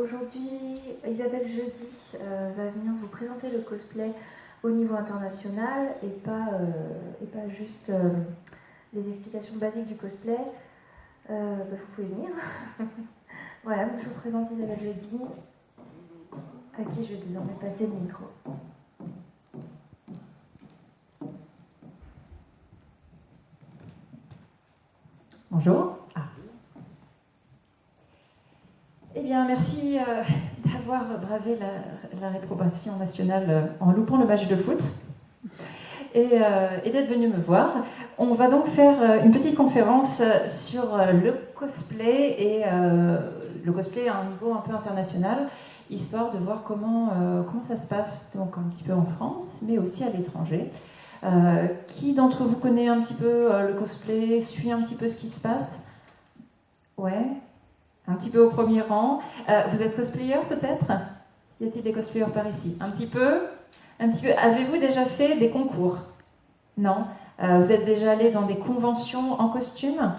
Aujourd'hui, Isabelle Jeudi va venir vous présenter le cosplay au niveau international et pas juste les explications basiques du cosplay. Vous pouvez venir. Voilà, donc je vous présente Isabelle Jeudi, à qui je vais désormais passer le micro. Bonjour. Eh bien, merci d'avoir bravé la réprobation nationale en loupant le match de foot et d'être venu me voir. On va donc faire une petite conférence sur le cosplay et le cosplay à un niveau un peu international, histoire de voir comment ça se passe donc un petit peu en France, mais aussi à l'étranger. Qui d'entre vous connaît un petit peu le cosplay, suit un petit peu ce qui se passe? Ouais, un petit peu au premier rang. Vous êtes cosplayer peut-être? Y a-t-il des cosplayers par ici? Un petit peu. Avez-vous déjà fait des concours? Non. Vous êtes déjà allé dans des conventions en costume?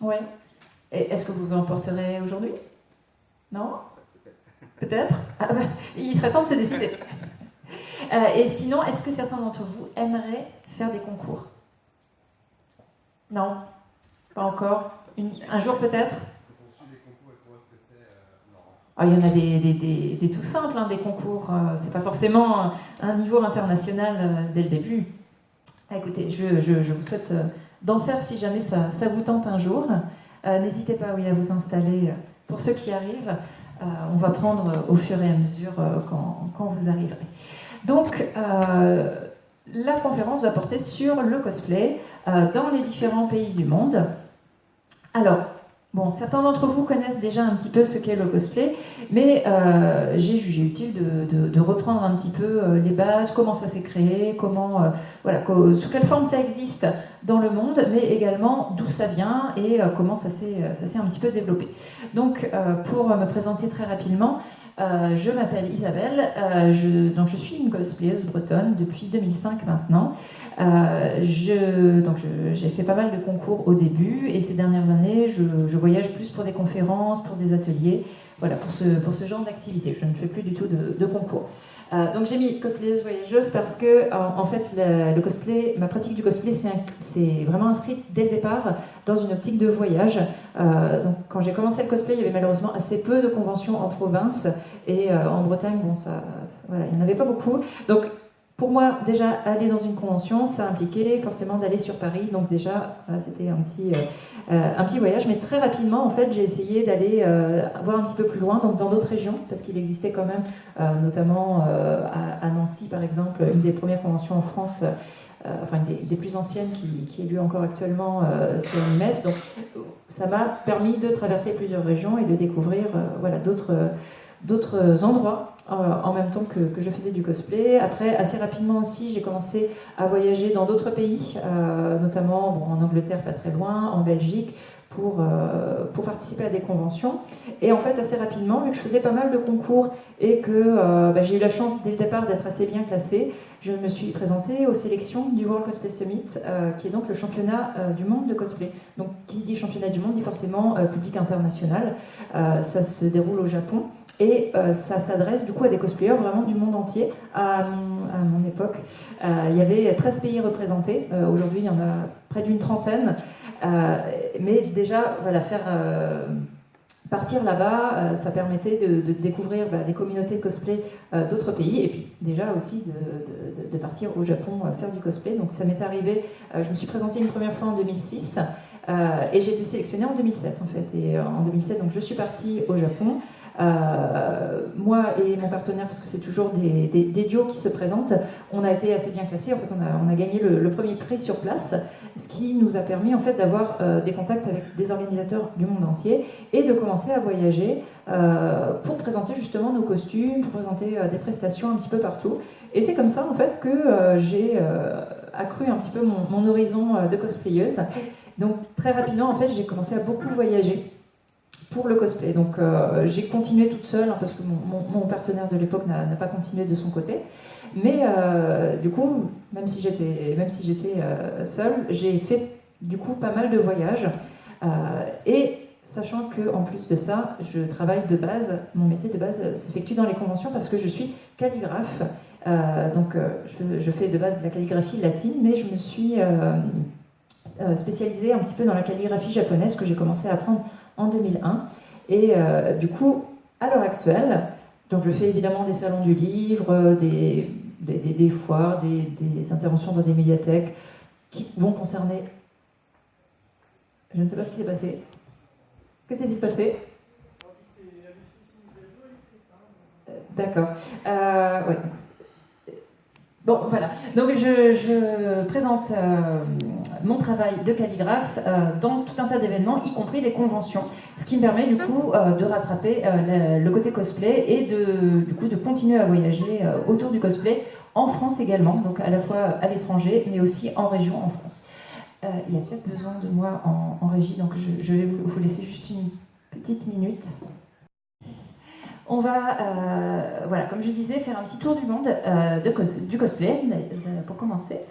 Ouais. Et est-ce que vous en porterez aujourd'hui? Non? Peut-être. Il serait temps de se décider. Et sinon, est-ce que certains d'entre vous aimeraient faire des concours? Non? Pas encore? Un jour peut-être? Il y en a des tout simples, hein, des concours. C'est pas forcément un niveau international dès le début. Écoutez, je vous souhaite d'en faire si jamais ça vous tente un jour. N'hésitez pas à vous installer pour ceux qui arrivent. On va prendre au fur et à mesure quand vous arriverez. Donc, la conférence va porter sur le cosplay dans les différents pays du monde. Alors, bon, certains d'entre vous connaissent déjà un petit peu ce qu'est le cosplay, mais j'ai jugé utile de reprendre un petit peu les bases, comment ça s'est créé, sous quelle forme ça existe dans le monde, mais également d'où ça vient et comment ça s'est un petit peu développé. Donc, pour me présenter très rapidement, je m'appelle Isabelle, je suis une cosplayeuse bretonne depuis 2005 maintenant. J'ai fait pas mal de concours au début et ces dernières années, je voyage plus pour des conférences, pour des ateliers, voilà, pour ce genre d'activité. Je ne fais plus du tout de concours. Donc j'ai mis cosplayeuse voyageuse parce que en fait le cosplay, ma pratique du cosplay c'est vraiment inscrite dès le départ dans une optique de voyage. Donc quand j'ai commencé le cosplay, il y avait malheureusement assez peu de conventions en province et en Bretagne, voilà, il n'y en avait pas beaucoup. Donc pour moi, déjà, aller dans une convention, ça impliquait forcément d'aller sur Paris. Donc déjà, c'était un petit voyage. Mais très rapidement, en fait, j'ai essayé d'aller voir un petit peu plus loin, donc dans d'autres régions, parce qu'il existait quand même, notamment à Nancy, par exemple, une des premières conventions en France, une des plus anciennes qui est lieu encore actuellement, c'est l'IMES. Donc ça m'a permis de traverser plusieurs régions et de découvrir d'autres endroits en même temps que je faisais du cosplay. Après, assez rapidement aussi, j'ai commencé à voyager dans d'autres pays, notamment en Angleterre, pas très loin, en Belgique, pour participer à des conventions. Et en fait, assez rapidement, vu que je faisais pas mal de concours et que j'ai eu la chance dès le départ d'être assez bien classée, je me suis présentée aux sélections du World Cosplay Summit, qui est donc le championnat du monde de cosplay. Donc, qui dit championnat du monde dit forcément public international. Ça se déroule au Japon. Et ça s'adresse du coup à des cosplayers vraiment du monde entier. À mon époque, il y avait 13 pays représentés. Aujourd'hui, il y en a près d'une trentaine. Mais déjà, faire partir là-bas, ça permettait de découvrir des communautés de cosplay d'autres pays. Et puis déjà aussi de partir au Japon faire du cosplay. Donc ça m'est arrivé, je me suis présentée une première fois en 2006. Et j'ai été sélectionnée en 2007 en fait. Et en 2007, donc je suis partie au Japon. Moi et mon partenaire, parce que c'est toujours des duos qui se présentent, on a été assez bien classés. En fait, on a gagné le premier prix sur place, ce qui nous a permis en fait d'avoir des contacts avec des organisateurs du monde entier et de commencer à voyager pour présenter justement nos costumes, pour présenter des prestations un petit peu partout. Et c'est comme ça en fait que j'ai accru un petit peu mon horizon de cosplayeuse. Donc très rapidement en fait, j'ai commencé à beaucoup voyager pour le cosplay. Donc j'ai continué toute seule, parce que mon partenaire de l'époque n'a pas continué de son côté. Mais du coup, même si j'étais seule, j'ai fait du coup pas mal de voyages. Et Sachant qu'en plus de ça, je travaille de base, mon métier de base s'effectue dans les conventions parce que je suis calligraphe. Je fais de base de la calligraphie latine, mais je me suis spécialisée un petit peu dans la calligraphie japonaise que j'ai commencé à apprendre en 2001. Et du coup, à l'heure actuelle, donc je fais évidemment des salons du livre, des foires, des interventions dans des médiathèques qui vont concerner... Je ne sais pas ce qui s'est passé. Que s'est-il passé? D'accord. Ouais. Bon, voilà. Donc, je présente mon travail de calligraphe dans tout un tas d'événements, y compris des conventions. Ce qui me permet, du coup, de rattraper le côté cosplay et de continuer à voyager autour du cosplay en France également, donc à la fois à l'étranger, mais aussi en région en France. Il y a peut-être besoin de moi en régie, donc je vais vous laisser juste une petite minute. On va, voilà, comme je disais, faire un petit tour du monde du cosplay, pour commencer.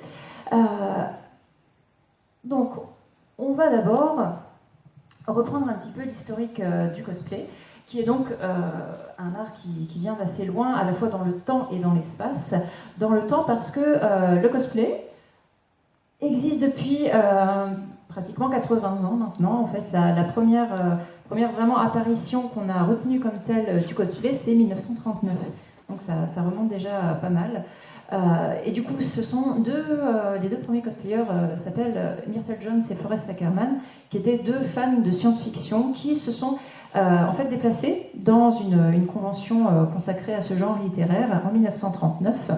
Donc, on va d'abord reprendre un petit peu l'historique du cosplay, qui est donc un art qui vient d'assez loin, à la fois dans le temps et dans l'espace. Dans le temps parce que le cosplay existe depuis pratiquement 80 ans maintenant. En fait, la première vraiment apparition qu'on a retenue comme telle du cosplay, c'est 1939. Donc ça remonte déjà pas mal. Et du coup, ce sont les deux premiers cosplayers s'appellent Myrtle Jones et Forrest Ackerman, qui étaient deux fans de science-fiction qui se sont en fait déplacés dans une convention consacrée à ce genre littéraire en 1939.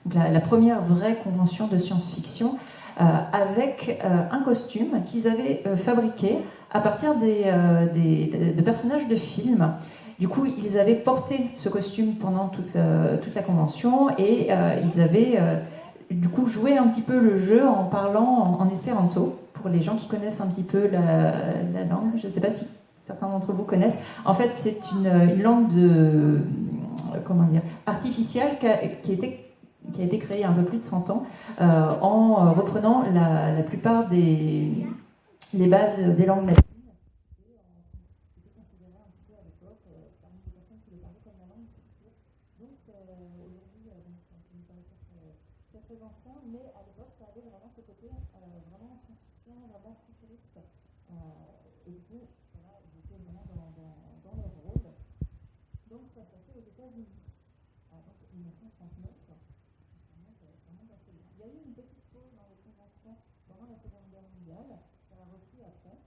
Donc la première vraie convention de science-fiction. Avec un costume qu'ils avaient fabriqué à partir de personnages de films. Du coup, ils avaient porté ce costume pendant toute la convention et ils avaient du coup joué un petit peu le jeu en parlant en espéranto, pour les gens qui connaissent un petit peu la langue. Je ne sais pas si certains d'entre vous connaissent. En fait, c'est une langue artificielle qui a été créé un peu plus de 100 ans, en reprenant la plupart des bases des langues latines. C'était considéré un petit peu à l'époque parmi les personnes qui le parlaient comme la langue du futur. Donc aujourd'hui, c'est une caractère très ancien, mais à l'époque, ça avait vraiment ce côté vraiment science-fiction, vraiment futuriste. Et du coup, voilà, ils étaient vraiment dans leur rôle. Donc ça se passait aux États-Unis. Donc 1939. Il y a eu une petite pause dans les conventions pendant la Seconde Guerre mondiale, ça a repris après.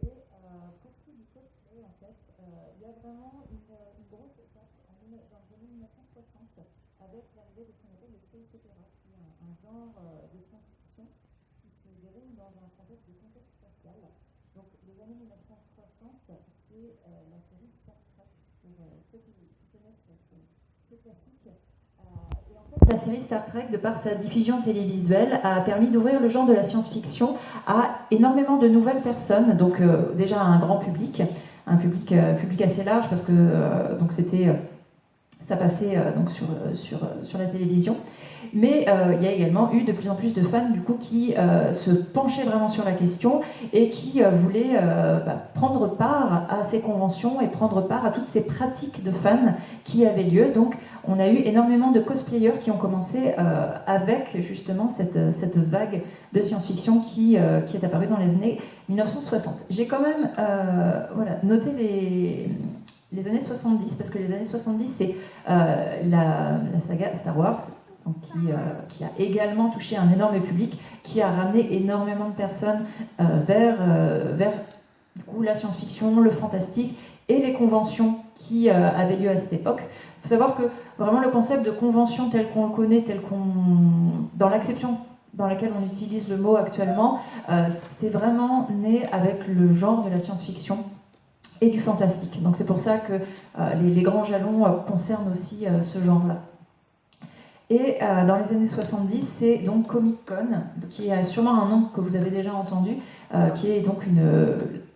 Et pour ce qui est du cosplay, en fait, il y a vraiment une grosse étape dans les années 1960 avec l'arrivée de ce qu'on appelle le space opera, qui est un genre de science-fiction qui se déroule dans un contexte de conquête spatiale. Donc les années 1960, c'est la série Star Trek, pour ceux qui connaissent ce classique. Et en fait, la série Star Trek, de par sa diffusion télévisuelle, a permis d'ouvrir le genre de la science-fiction à énormément de nouvelles personnes, donc déjà à un grand public, un public assez large, parce que donc ça passait donc sur la télévision. Mais il y a également eu de plus en plus de fans du coup qui se penchaient vraiment sur la question et qui voulaient prendre part à ces conventions et prendre part à toutes ces pratiques de fans qui avaient lieu. Donc on a eu énormément de cosplayers qui ont commencé avec justement cette vague de science-fiction qui est apparue dans les années 1960. J'ai quand même noté les années 70, parce que les années 70, c'est la saga Star Wars, donc qui a également touché un énorme public, qui a ramené énormément de personnes vers du coup, la science-fiction, le fantastique et les conventions qui avaient lieu à cette époque. Il faut savoir que vraiment le concept de convention tel qu'on le connaît, dans l'acception dans laquelle on utilise le mot actuellement, c'est vraiment né avec le genre de la science-fiction et du fantastique. Donc c'est pour ça que les grands jalons concernent aussi ce genre-là. Et dans les années 70, c'est donc Comic-Con, qui est sûrement un nom que vous avez déjà entendu, qui est donc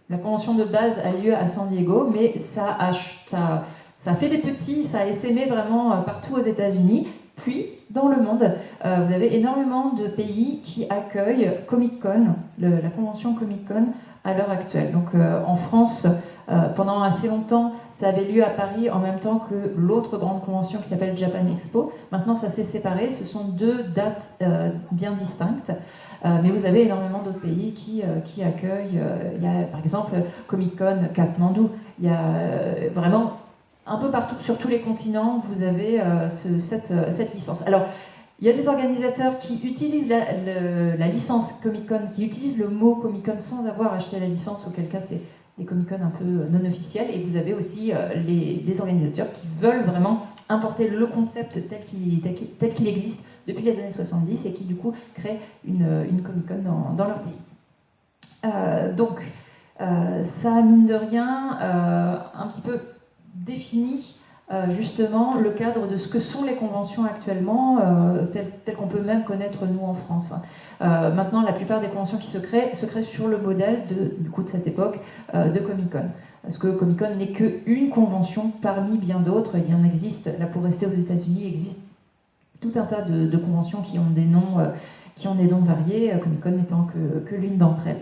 la convention de base a lieu à San Diego, mais ça a fait des petits, ça a essaimé vraiment partout aux États-Unis. Puis, dans le monde, vous avez énormément de pays qui accueillent Comic-Con, la convention Comic-Con, à l'heure actuelle. Donc en France, pendant assez longtemps, ça avait lieu à Paris en même temps que l'autre grande convention qui s'appelle Japan Expo. Maintenant, ça s'est séparé. Ce sont deux dates bien distinctes. Mais vous avez énormément d'autres pays qui accueillent. Il y a par exemple Comic-Con Katmandou. Il y a vraiment un peu partout, sur tous les continents, vous avez cette licence. Alors, il y a des organisateurs qui utilisent la licence Comic-Con, qui utilisent le mot Comic-Con sans avoir acheté la licence, auquel cas c'est des Comic-Con un peu non officiels. Et vous avez aussi des organisateurs qui veulent vraiment importer le concept tel qu'il existe depuis les années 70 et qui du coup créent une Comic-Con dans leur pays. Donc, ça, mine de rien, un petit peu définit justement le cadre de ce que sont les conventions actuellement, telles qu'on peut même connaître nous en France. Maintenant, la plupart des conventions qui se créent sur le modèle du coup de cette époque de Comic-Con. Parce que Comic-Con n'est qu'une convention parmi bien d'autres. Il y en existe, là pour rester aux États-Unis, il existe tout un tas de conventions qui ont des noms variés, Comic-Con n'étant que l'une d'entre elles.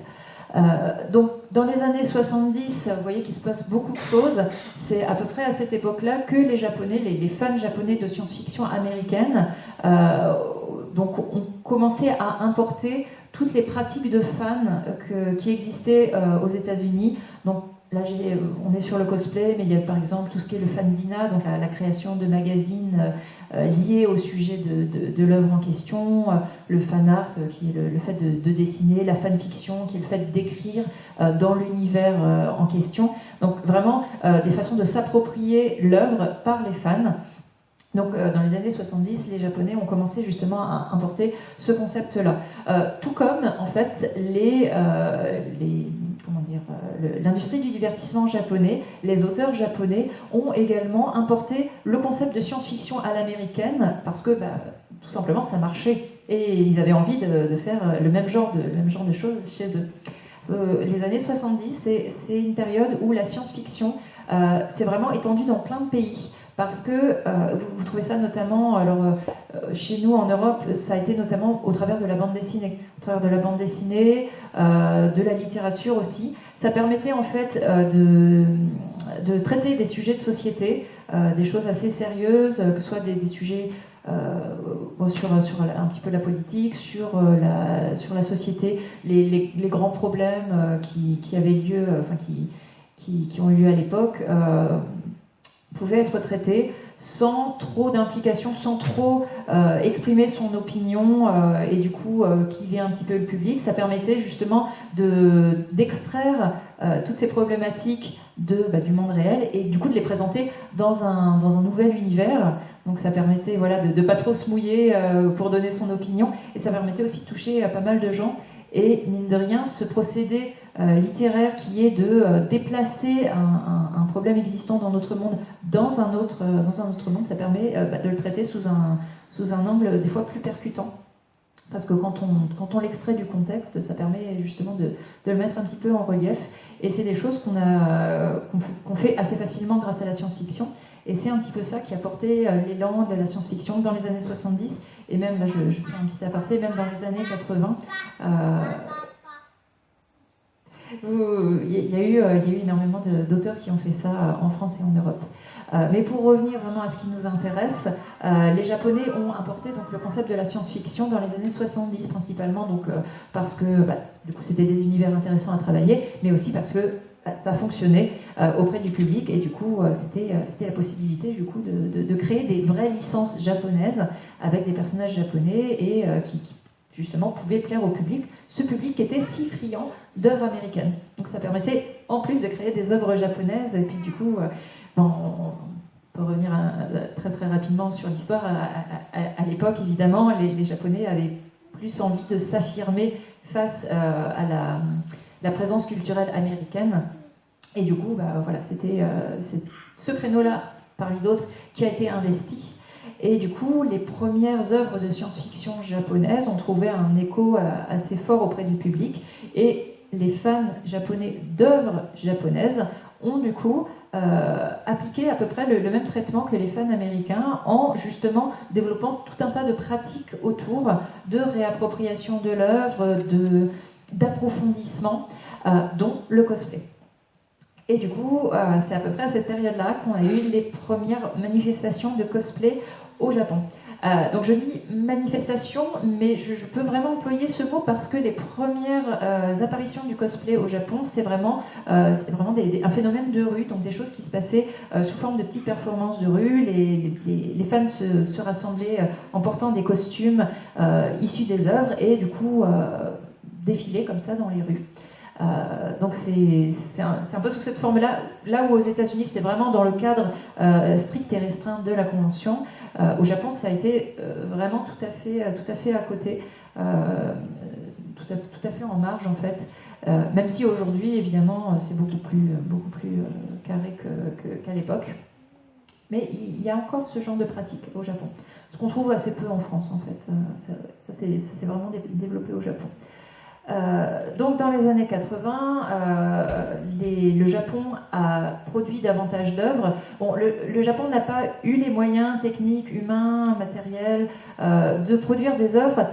Donc, dans les années 70, vous voyez qu'il se passe beaucoup de choses. C'est à peu près à cette époque-là que les Japonais, les fans japonais de science-fiction américaine, donc, ont commencé à importer toutes les pratiques de fans qui existaient aux États-Unis. Donc, là, on est sur le cosplay, mais il y a par exemple tout ce qui est le fanzina, donc la création de magazines liés au sujet de l'œuvre en question, le fan art, qui est le fait de dessiner, la fanfiction, qui est le fait d'écrire dans l'univers en question. Donc vraiment des façons de s'approprier l'œuvre par les fans. Donc dans les années 70, les Japonais ont commencé justement à importer ce concept-là. Tout comme en fait l'industrie du divertissement japonais, les auteurs japonais ont également importé le concept de science-fiction à l'américaine parce que tout simplement ça marchait et ils avaient envie de faire le même genre de choses chez eux. Les années 70, c'est une période où la science-fiction s'est vraiment étendue dans plein de pays. Parce que vous trouvez ça notamment, chez nous en Europe, ça a été notamment au travers de la bande dessinée. Au travers de la bande dessinée, de la littérature aussi. Ça permettait en fait de traiter des sujets de société, des choses assez sérieuses, que ce soit des sujets sur un petit peu la politique, sur la société, les grands problèmes qui avaient lieu, qui ont eu lieu à l'époque, pouvaient être traités sans trop d'implication, sans trop exprimer son opinion et du coup cliver un petit peu le public. Ça permettait justement d'extraire toutes ces problématiques du monde réel et du coup de les présenter dans un nouvel univers. Donc ça permettait de ne pas trop se mouiller pour donner son opinion et ça permettait aussi de toucher pas mal de gens. Et mine de rien, ce procédé littéraire qui est de déplacer un problème existant dans notre monde dans un autre monde, ça permet de le traiter sous un angle des fois plus percutant. Parce que quand on l'extrait du contexte, ça permet justement de le mettre un petit peu en relief. Et c'est des choses qu'on fait assez facilement grâce à la science-fiction. Et c'est un petit peu ça qui a porté l'élan de la science-fiction dans les années 70, et même, là je fais un petit aparté, même dans les années 80. Il y a eu énormément d'auteurs qui ont fait ça en France et en Europe. Mais pour revenir vraiment à ce qui nous intéresse, les Japonais ont importé donc, le concept de la science-fiction dans les années 70 principalement, donc, parce que du coup, c'était des univers intéressants à travailler, mais aussi parce que ça fonctionnait auprès du public et du coup c'était la possibilité du coup de créer des vraies licences japonaises avec des personnages japonais et qui justement pouvaient plaire au public, ce public qui était si friand d'œuvres américaines. Donc ça permettait en plus de créer des œuvres japonaises et puis du coup on peut revenir très très rapidement sur l'histoire. À l'époque évidemment les Japonais avaient plus envie de s'affirmer face à la présence culturelle américaine. Et du coup, c'était ce créneau-là, parmi d'autres, qui a été investi. Et du coup, les premières œuvres de science-fiction japonaises ont trouvé un écho assez fort auprès du public. Et les fans japonais d'œuvres japonaises ont du coup appliqué à peu près le même traitement que les fans américains en justement développant tout un tas de pratiques autour de réappropriation de l'œuvre, d'approfondissement. dont le cosplay. Et du coup, c'est à peu près à cette période-là qu'on a eu les premières manifestations de cosplay au Japon. Donc je dis manifestation, mais je peux vraiment employer ce mot parce que les premières apparitions du cosplay au Japon, c'est vraiment un phénomène de rue, donc des choses qui se passaient sous forme de petites performances de rue. Les fans se rassemblaient en portant des costumes issus des œuvres et du coup défilaient comme ça dans les rues. Donc c'est un peu sous cette forme-là, là où aux États-Unis c'était vraiment dans le cadre strict et restreint de la convention. Au Japon, ça a été vraiment tout à fait à côté, tout à fait en marge en fait. Même si aujourd'hui, évidemment, c'est beaucoup plus carré qu'à l'époque. Mais il y a encore ce genre de pratique au Japon, ce qu'on trouve assez peu en France en fait. Ça c'est vraiment développé au Japon. Donc dans les années 80, le Japon a produit davantage d'œuvres. Bon, le Japon n'a pas eu les moyens techniques, humains, matériels de produire des œuvres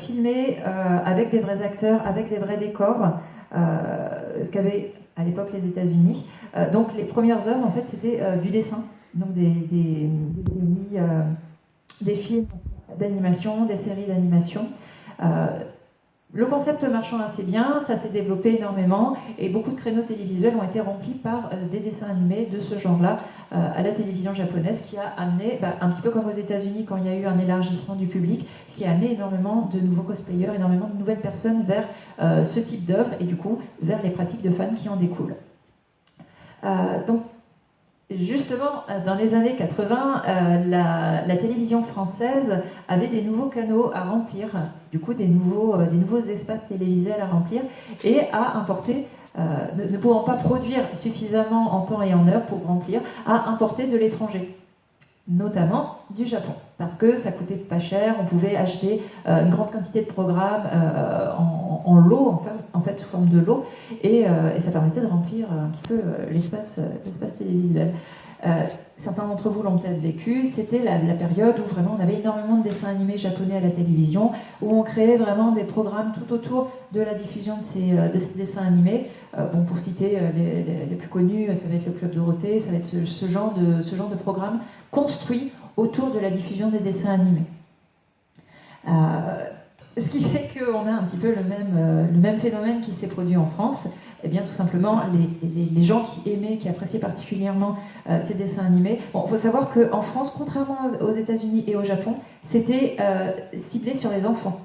filmées avec des vrais acteurs, avec des vrais décors, ce qu'avaient à l'époque les États-Unis. Donc les premières œuvres, en fait, c'était du dessin, donc des films d'animation, des séries d'animation. Le concept marchant assez bien, ça s'est développé énormément et beaucoup de créneaux télévisuels ont été remplis par des dessins animés de ce genre-là à la télévision japonaise, qui a amené, un petit peu comme aux États-Unis quand il y a eu un élargissement du public, ce qui a amené énormément de nouveaux cosplayers, énormément de nouvelles personnes vers ce type d'œuvre et du coup vers les pratiques de fans qui en découlent. Donc justement, dans les années 80, la télévision française avait des nouveaux canaux à remplir, du coup des nouveaux espaces télévisuels à remplir, et a importé, ne pouvant pas produire suffisamment en temps et en heure pour remplir, a importé de l'étranger, notamment du Japon, parce que ça coûtait pas cher, on pouvait acheter une grande quantité de programmes en lot, en fait sous forme de lot, et ça permettait de remplir un petit peu l'espace télévisuel. Certains d'entre vous l'ont peut-être vécu, c'était la période où vraiment on avait énormément de dessins animés japonais à la télévision, où on créait vraiment des programmes tout autour de la diffusion de ces dessins animés. Bon, pour citer les plus connus, ça va être le Club Dorothée, ça va être ce genre de programme construit autour de la diffusion des dessins animés. Ce qui fait qu'on a un petit peu le même phénomène qui s'est produit en France. Eh bien, tout simplement, les gens qui aimaient, qui appréciaient particulièrement ces dessins animés. Bon, il faut savoir qu'en France, contrairement aux États-Unis et au Japon, c'était ciblé sur les enfants.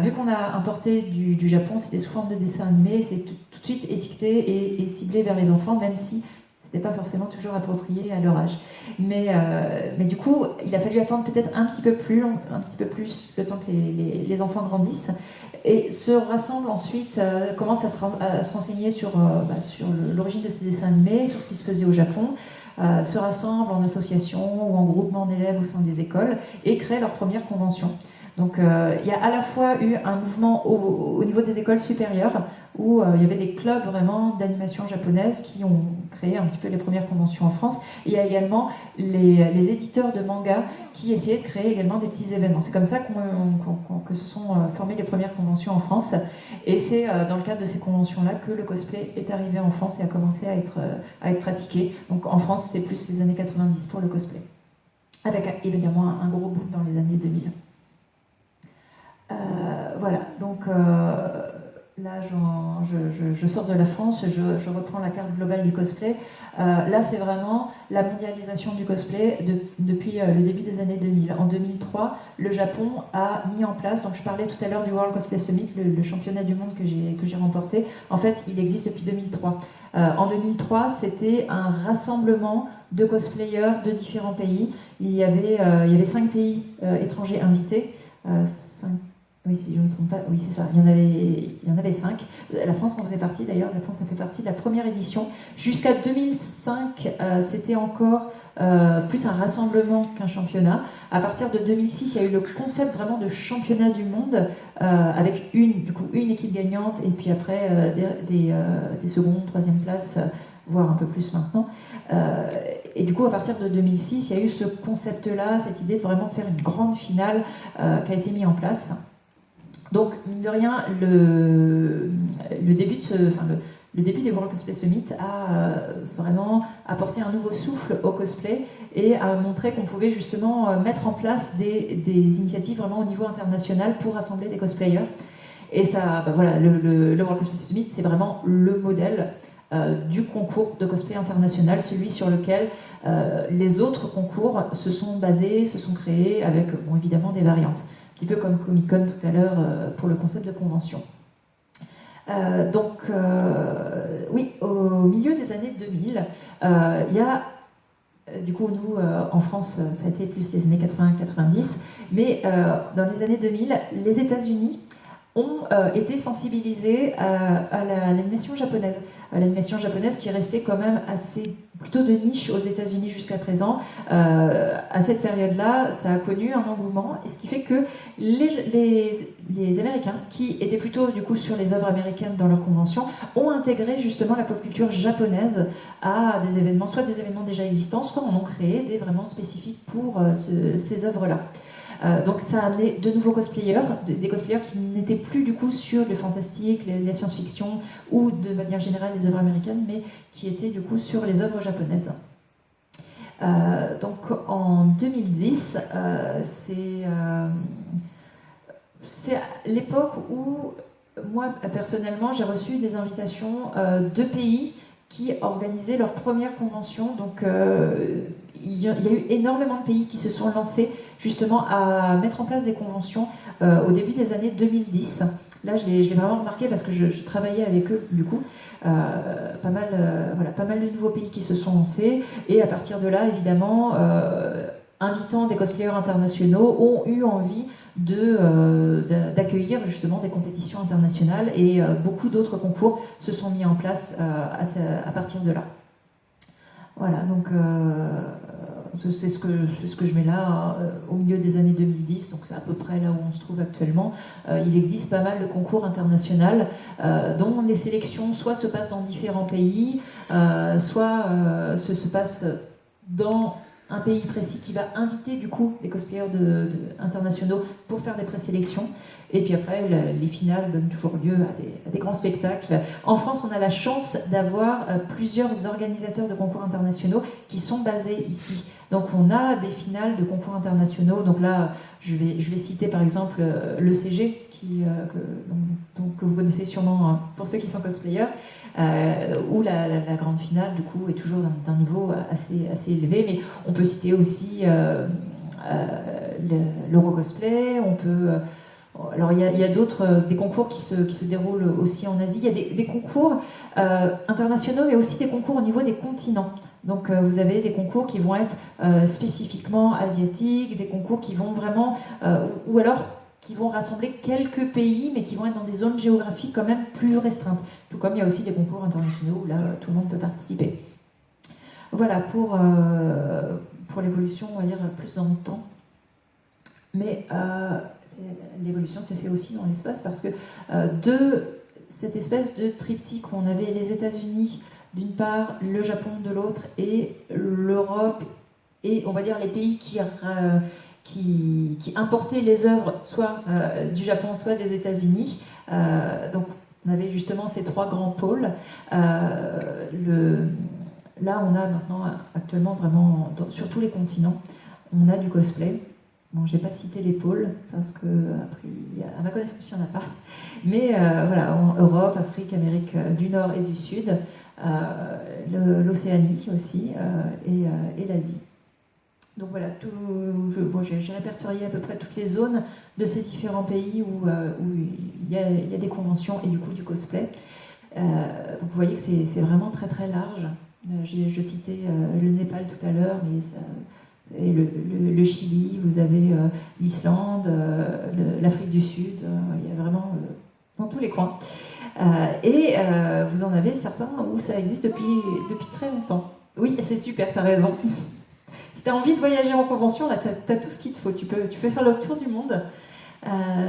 Vu qu'on a importé du Japon, c'était sous forme de dessins animés, c'est tout de suite étiqueté et ciblé vers les enfants, même si c'était pas forcément toujours approprié à leur âge. Mais du coup, il a fallu attendre peut-être un petit peu plus le temps que les enfants grandissent et se rassemblent ensuite, commencent à se renseigner sur l'origine de ces dessins animés, sur ce qui se faisait au Japon, se rassemblent en association ou en groupement d'élèves au sein des écoles et créent leur première convention. Donc il y a à la fois eu un mouvement au niveau des écoles supérieures où il y avait des clubs vraiment d'animation japonaise qui ont créé un petit peu les premières conventions en France. Et il y a également les éditeurs de manga qui essayaient de créer également des petits événements. C'est comme ça que se sont formées les premières conventions en France. Et c'est dans le cadre de ces conventions-là que le cosplay est arrivé en France et a commencé à être pratiqué. Donc en France, c'est plus les années 90 pour le cosplay. Avec évidemment un gros boom dans les années 2000. Voilà, donc là je sors de la France, je reprends la carte globale du cosplay. Là c'est vraiment la mondialisation du cosplay depuis le début des années 2000. En 2003, le Japon a mis en place, donc je parlais tout à l'heure du World Cosplay Summit, le championnat du monde que j'ai remporté. En fait, il existe depuis 2003. En 2003, c'était un rassemblement de cosplayers de différents pays. Il y avait 5 pays étrangers invités. 5. Oui, si je ne me trompe pas, oui, c'est ça. Il y en avait 5. La France en faisait partie, d'ailleurs. La France a fait partie de la première édition. Jusqu'à 2005, c'était encore plus un rassemblement qu'un championnat. À partir de 2006, il y a eu le concept vraiment de championnat du monde, avec une équipe gagnante, et puis après des secondes, troisième places, voire un peu plus maintenant. Et du coup, à partir de 2006, il y a eu ce concept-là, cette idée de vraiment faire une grande finale qui a été mise en place. Donc, mine de rien, le début le début des World Cosplay Summit a vraiment apporté un nouveau souffle au cosplay et a montré qu'on pouvait justement mettre en place des initiatives vraiment au niveau international pour rassembler des cosplayers. Et ça, voilà, le World Cosplay Summit, c'est vraiment le modèle du concours de cosplay international, celui sur lequel les autres concours se sont basés, se sont créés avec, bon, évidemment, des variantes. Un petit peu comme Comic-Con tout à l'heure pour le concept de convention. Oui, au milieu des années 2000, il y a, du coup, nous, en France, ça a été plus les années 80-90, mais dans les années 2000, les États-Unis ont été sensibilisés à l'animation japonaise. L'animation japonaise qui restait quand même assez plutôt de niche aux États-Unis jusqu'à présent. À cette période-là, ça a connu un engouement, et ce qui fait que les Américains, qui étaient plutôt du coup sur les œuvres américaines dans leur convention, ont intégré justement la pop culture japonaise à des événements, soit des événements déjà existants, soit en ont créé des vraiment spécifiques pour ces œuvres-là. Donc ça a amené de nouveaux cosplayers, des cosplayers qui n'étaient plus du coup sur le fantastique, la science-fiction ou de manière générale les œuvres américaines, mais qui étaient du coup sur les œuvres japonaises. Donc en 2010, c'est l'époque où moi personnellement j'ai reçu des invitations de pays qui organisaient leur première convention. Donc il y a eu énormément de pays qui se sont lancés justement à mettre en place des conventions au début des années 2010. Là, je l'ai vraiment remarqué parce que je travaillais avec eux, du coup. Pas mal de nouveaux pays qui se sont lancés. Et à partir de là, évidemment, invitant des cosplayers internationaux, ont eu envie d'accueillir justement des compétitions internationales. Et beaucoup d'autres concours se sont mis en place à partir de là. Voilà, donc c'est ce que je mets là, au milieu des années 2010, donc c'est à peu près là où on se trouve actuellement. Il existe pas mal de concours internationaux dont les sélections soit se passent dans différents pays, soit se passent dans un pays précis qui va inviter du coup des cosplayers internationaux pour faire des présélections. Et puis après, les finales donnent toujours lieu à des grands spectacles. En France, on a la chance d'avoir plusieurs organisateurs de concours internationaux qui sont basés ici. Donc on a des finales de concours internationaux. Donc là, je vais citer par exemple l'ECG, que vous connaissez sûrement pour ceux qui sont cosplayers, où la grande finale du coup est toujours d'un niveau assez élevé. Mais on peut citer aussi l'Eurocosplay, on peut... Alors il y a des concours qui se déroulent aussi en Asie. Il y a des concours internationaux, mais aussi des concours au niveau des continents. Donc vous avez des concours qui vont être spécifiquement asiatiques, des concours qui vont vraiment, ou alors qui vont rassembler quelques pays, mais qui vont être dans des zones géographiques quand même plus restreintes. Tout comme il y a aussi des concours internationaux où là tout le monde peut participer. Voilà pour l'évolution, on va dire plus dans le temps. Mais l'évolution s'est fait aussi dans l'espace parce que de cette espèce de triptyque où on avait les États-Unis d'une part, le Japon de l'autre et l'Europe et on va dire les pays qui importaient les œuvres soit du Japon soit des États-Unis. Donc on avait justement ces trois grands pôles. Là on a maintenant actuellement vraiment sur tous les continents on a du cosplay. Bon, je n'ai pas cité les pôles, parce que, à ma connaissance, il n'y en a pas. Mais voilà, en Europe, Afrique, Amérique du Nord et du Sud, l'Océanie aussi, et l'Asie. Donc voilà, j'ai répertorié à peu près toutes les zones de ces différents pays où il y a des conventions et du coup du cosplay. Donc vous voyez que c'est vraiment très très large. Je citais le Népal tout à l'heure, mais ça... Et le Chili, vous avez l'Islande, l'Afrique du Sud, il y a vraiment dans tous les coins. Et vous en avez certains où ça existe depuis très longtemps. Oui, c'est super, t'as raison. Si t'as envie de voyager en convention, là, t'as tout ce qu'il te faut. Tu peux faire le tour du monde.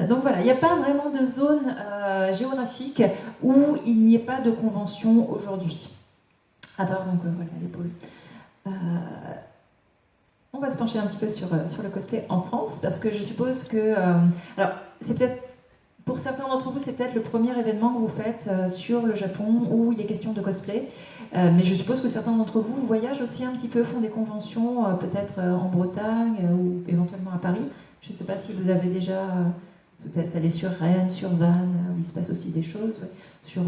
Donc voilà, il n'y a pas vraiment de zone géographique où il n'y ait pas de convention aujourd'hui. À part donc voilà les pôles. On va se pencher un petit peu sur le cosplay en France, parce que je suppose que... alors, c'est peut-être pour certains d'entre vous, c'est peut-être le premier événement que vous faites sur le Japon où il est question de cosplay. Mais je suppose que certains d'entre vous voyagent aussi un petit peu, font des conventions, peut-être en Bretagne ou éventuellement à Paris. Je ne sais pas si vous avez déjà peut-être allé sur Rennes, sur Vannes, où il se passe aussi des choses. Ouais. Sur,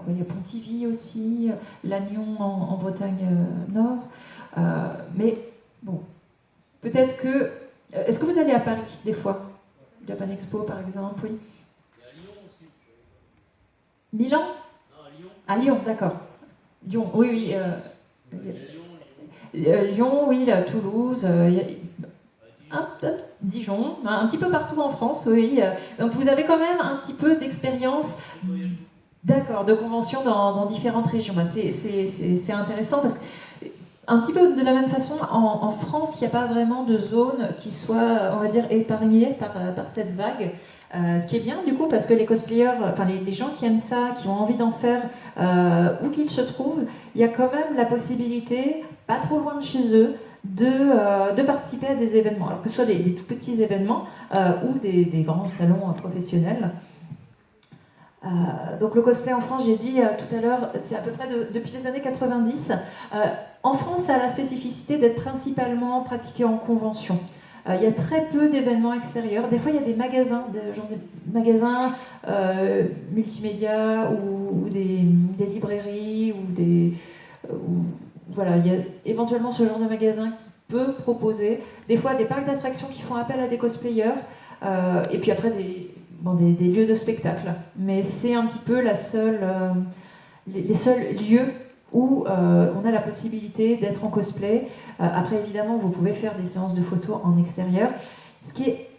il y a Pontivy aussi, Lannion en Bretagne Nord. Mais bon, peut-être que... Est-ce que vous allez à Paris des fois? Japan Expo par exemple, oui. Et à Lyon aussi. Milan? Non, à Lyon. À Lyon, d'accord. Lyon, oui, oui. Lyon, oui, là, Toulouse, Dijon, un petit peu partout en France, oui. Donc vous avez quand même un petit peu d'expérience, d'accord, de convention dans différentes régions. Bah, c'est intéressant parce que, un petit peu de la même façon, en France, il n'y a pas vraiment de zone qui soit, on va dire, épargnée par cette vague. Ce qui est bien du coup parce que les cosplayers, enfin les gens qui aiment ça, qui ont envie d'en faire, où qu'ils se trouvent, il y a quand même la possibilité, pas trop loin de chez eux, de participer à des événements, alors que ce soit des tout petits événements ou des grands salons professionnels. Donc le cosplay en France, j'ai dit tout à l'heure, c'est à peu près depuis les années 90. En France, ça a la spécificité d'être principalement pratiqué en convention. Il y a très peu d'événements extérieurs. Des fois, il y a des magasins, multimédia ou des librairies voilà, il y a éventuellement ce genre de magasin qui peut proposer. Des fois, des parcs d'attractions qui font appel à des cosplayers. Et puis après, des lieux de spectacle. Mais c'est un petit peu les seuls lieux où on a la possibilité d'être en cosplay. Après, évidemment, vous pouvez faire des séances de photos en extérieur. Ce qui est,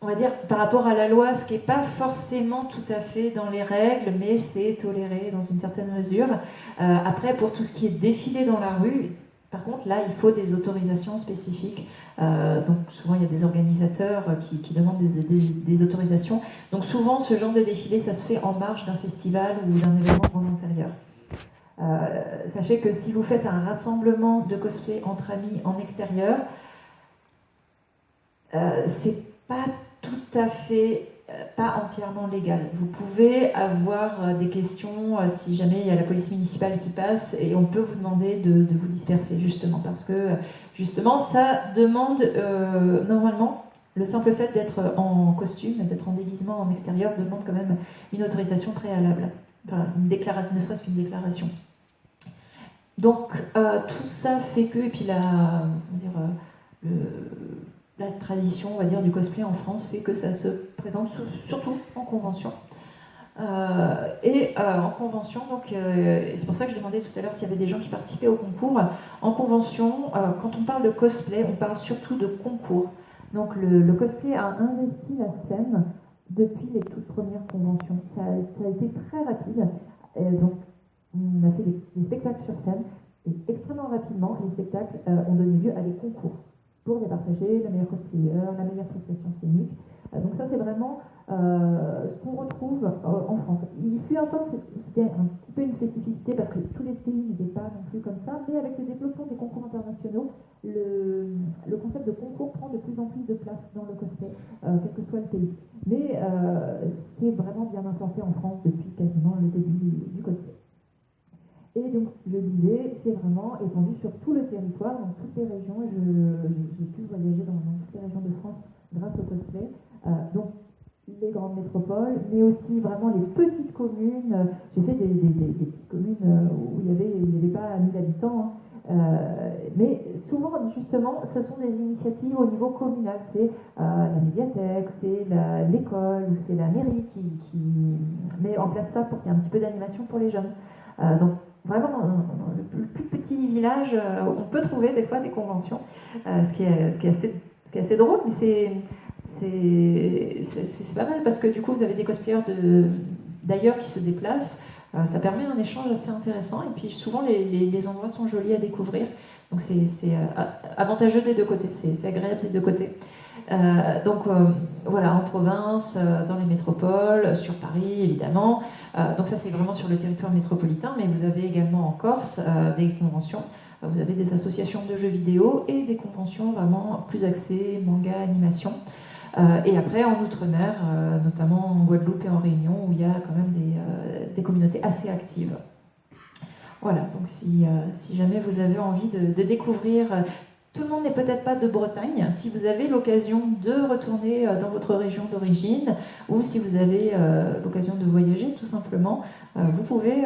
on va dire, par rapport à la loi, ce qui n'est pas forcément tout à fait dans les règles, mais c'est toléré dans une certaine mesure. Après, pour tout ce qui est défilé dans la rue, par contre, là, il faut des autorisations spécifiques. Donc, souvent, il y a des organisateurs qui demandent des autorisations. Donc, souvent, ce genre de défilé, ça se fait en marge d'un festival ou d'un événement en intérieur. Sachez que si vous faites un rassemblement de cosplay entre amis en extérieur, c'est pas tout à fait, pas entièrement légal. Vous pouvez avoir des questions si jamais il y a la police municipale qui passe et on peut vous demander de vous disperser justement parce que justement ça demande normalement le simple fait d'être en costume, d'être en déguisement en extérieur demande quand même une autorisation préalable, enfin, ne serait-ce qu'une déclaration. Donc tout ça fait que, et puis la tradition, on va dire, du cosplay en France fait que ça se présente surtout en convention. En convention, donc, c'est pour ça que je demandais tout à l'heure s'il y avait des gens qui participaient au concours. En convention, quand on parle de cosplay, on parle surtout de concours. Donc le cosplay a investi la scène depuis les toutes premières conventions. Ça a été très rapide. Donc, on a fait des spectacles sur scène et extrêmement rapidement, les spectacles ont donné lieu à des concours pour départager le meilleur cosplayer, la meilleure prestation scénique. Donc ça, c'est vraiment ce qu'on retrouve en France. Il fut un temps que c'était un petit peu une spécificité parce que tous les pays n'étaient pas non plus comme ça, mais avec le développement des concours internationaux, le concept de concours prend de plus en plus de place dans le cosplay, quel que soit le pays. Mais c'est vraiment bien implanté en France depuis quasiment le début du cosplay. Et donc, je disais, c'est vraiment étendu sur tout le territoire, dans toutes les régions. J'ai pu voyager dans toutes les régions de France grâce au cosplay. Donc, les grandes métropoles, mais aussi vraiment les petites communes. J'ai fait des petites communes où il n'y avait pas 1000 habitants. Mais souvent, justement, ce sont des initiatives au niveau communal. C'est la médiathèque, c'est l'école, ou c'est la mairie qui met en place ça pour qu'il y ait un petit peu d'animation pour les jeunes. Donc, vraiment, dans le plus petit village, on peut trouver des fois des conventions, ce qui est assez drôle, mais c'est pas mal parce que du coup, vous avez des cosplayers d'ailleurs qui se déplacent. Ça permet un échange assez intéressant et puis souvent les endroits sont jolis à découvrir. Donc c'est avantageux des deux côtés, c'est agréable des deux côtés. Voilà, en province, dans les métropoles, sur Paris évidemment. Donc ça c'est vraiment sur le territoire métropolitain, mais vous avez également en Corse des conventions. Vous avez des associations de jeux vidéo et des conventions vraiment plus axées manga, animation. Et après, en Outre-mer, notamment en Guadeloupe et en Réunion, où il y a quand même des communautés assez actives. Voilà, donc si jamais vous avez envie de découvrir, tout le monde n'est peut-être pas de Bretagne, si vous avez l'occasion de retourner dans votre région d'origine, ou si vous avez l'occasion de voyager tout simplement, vous pouvez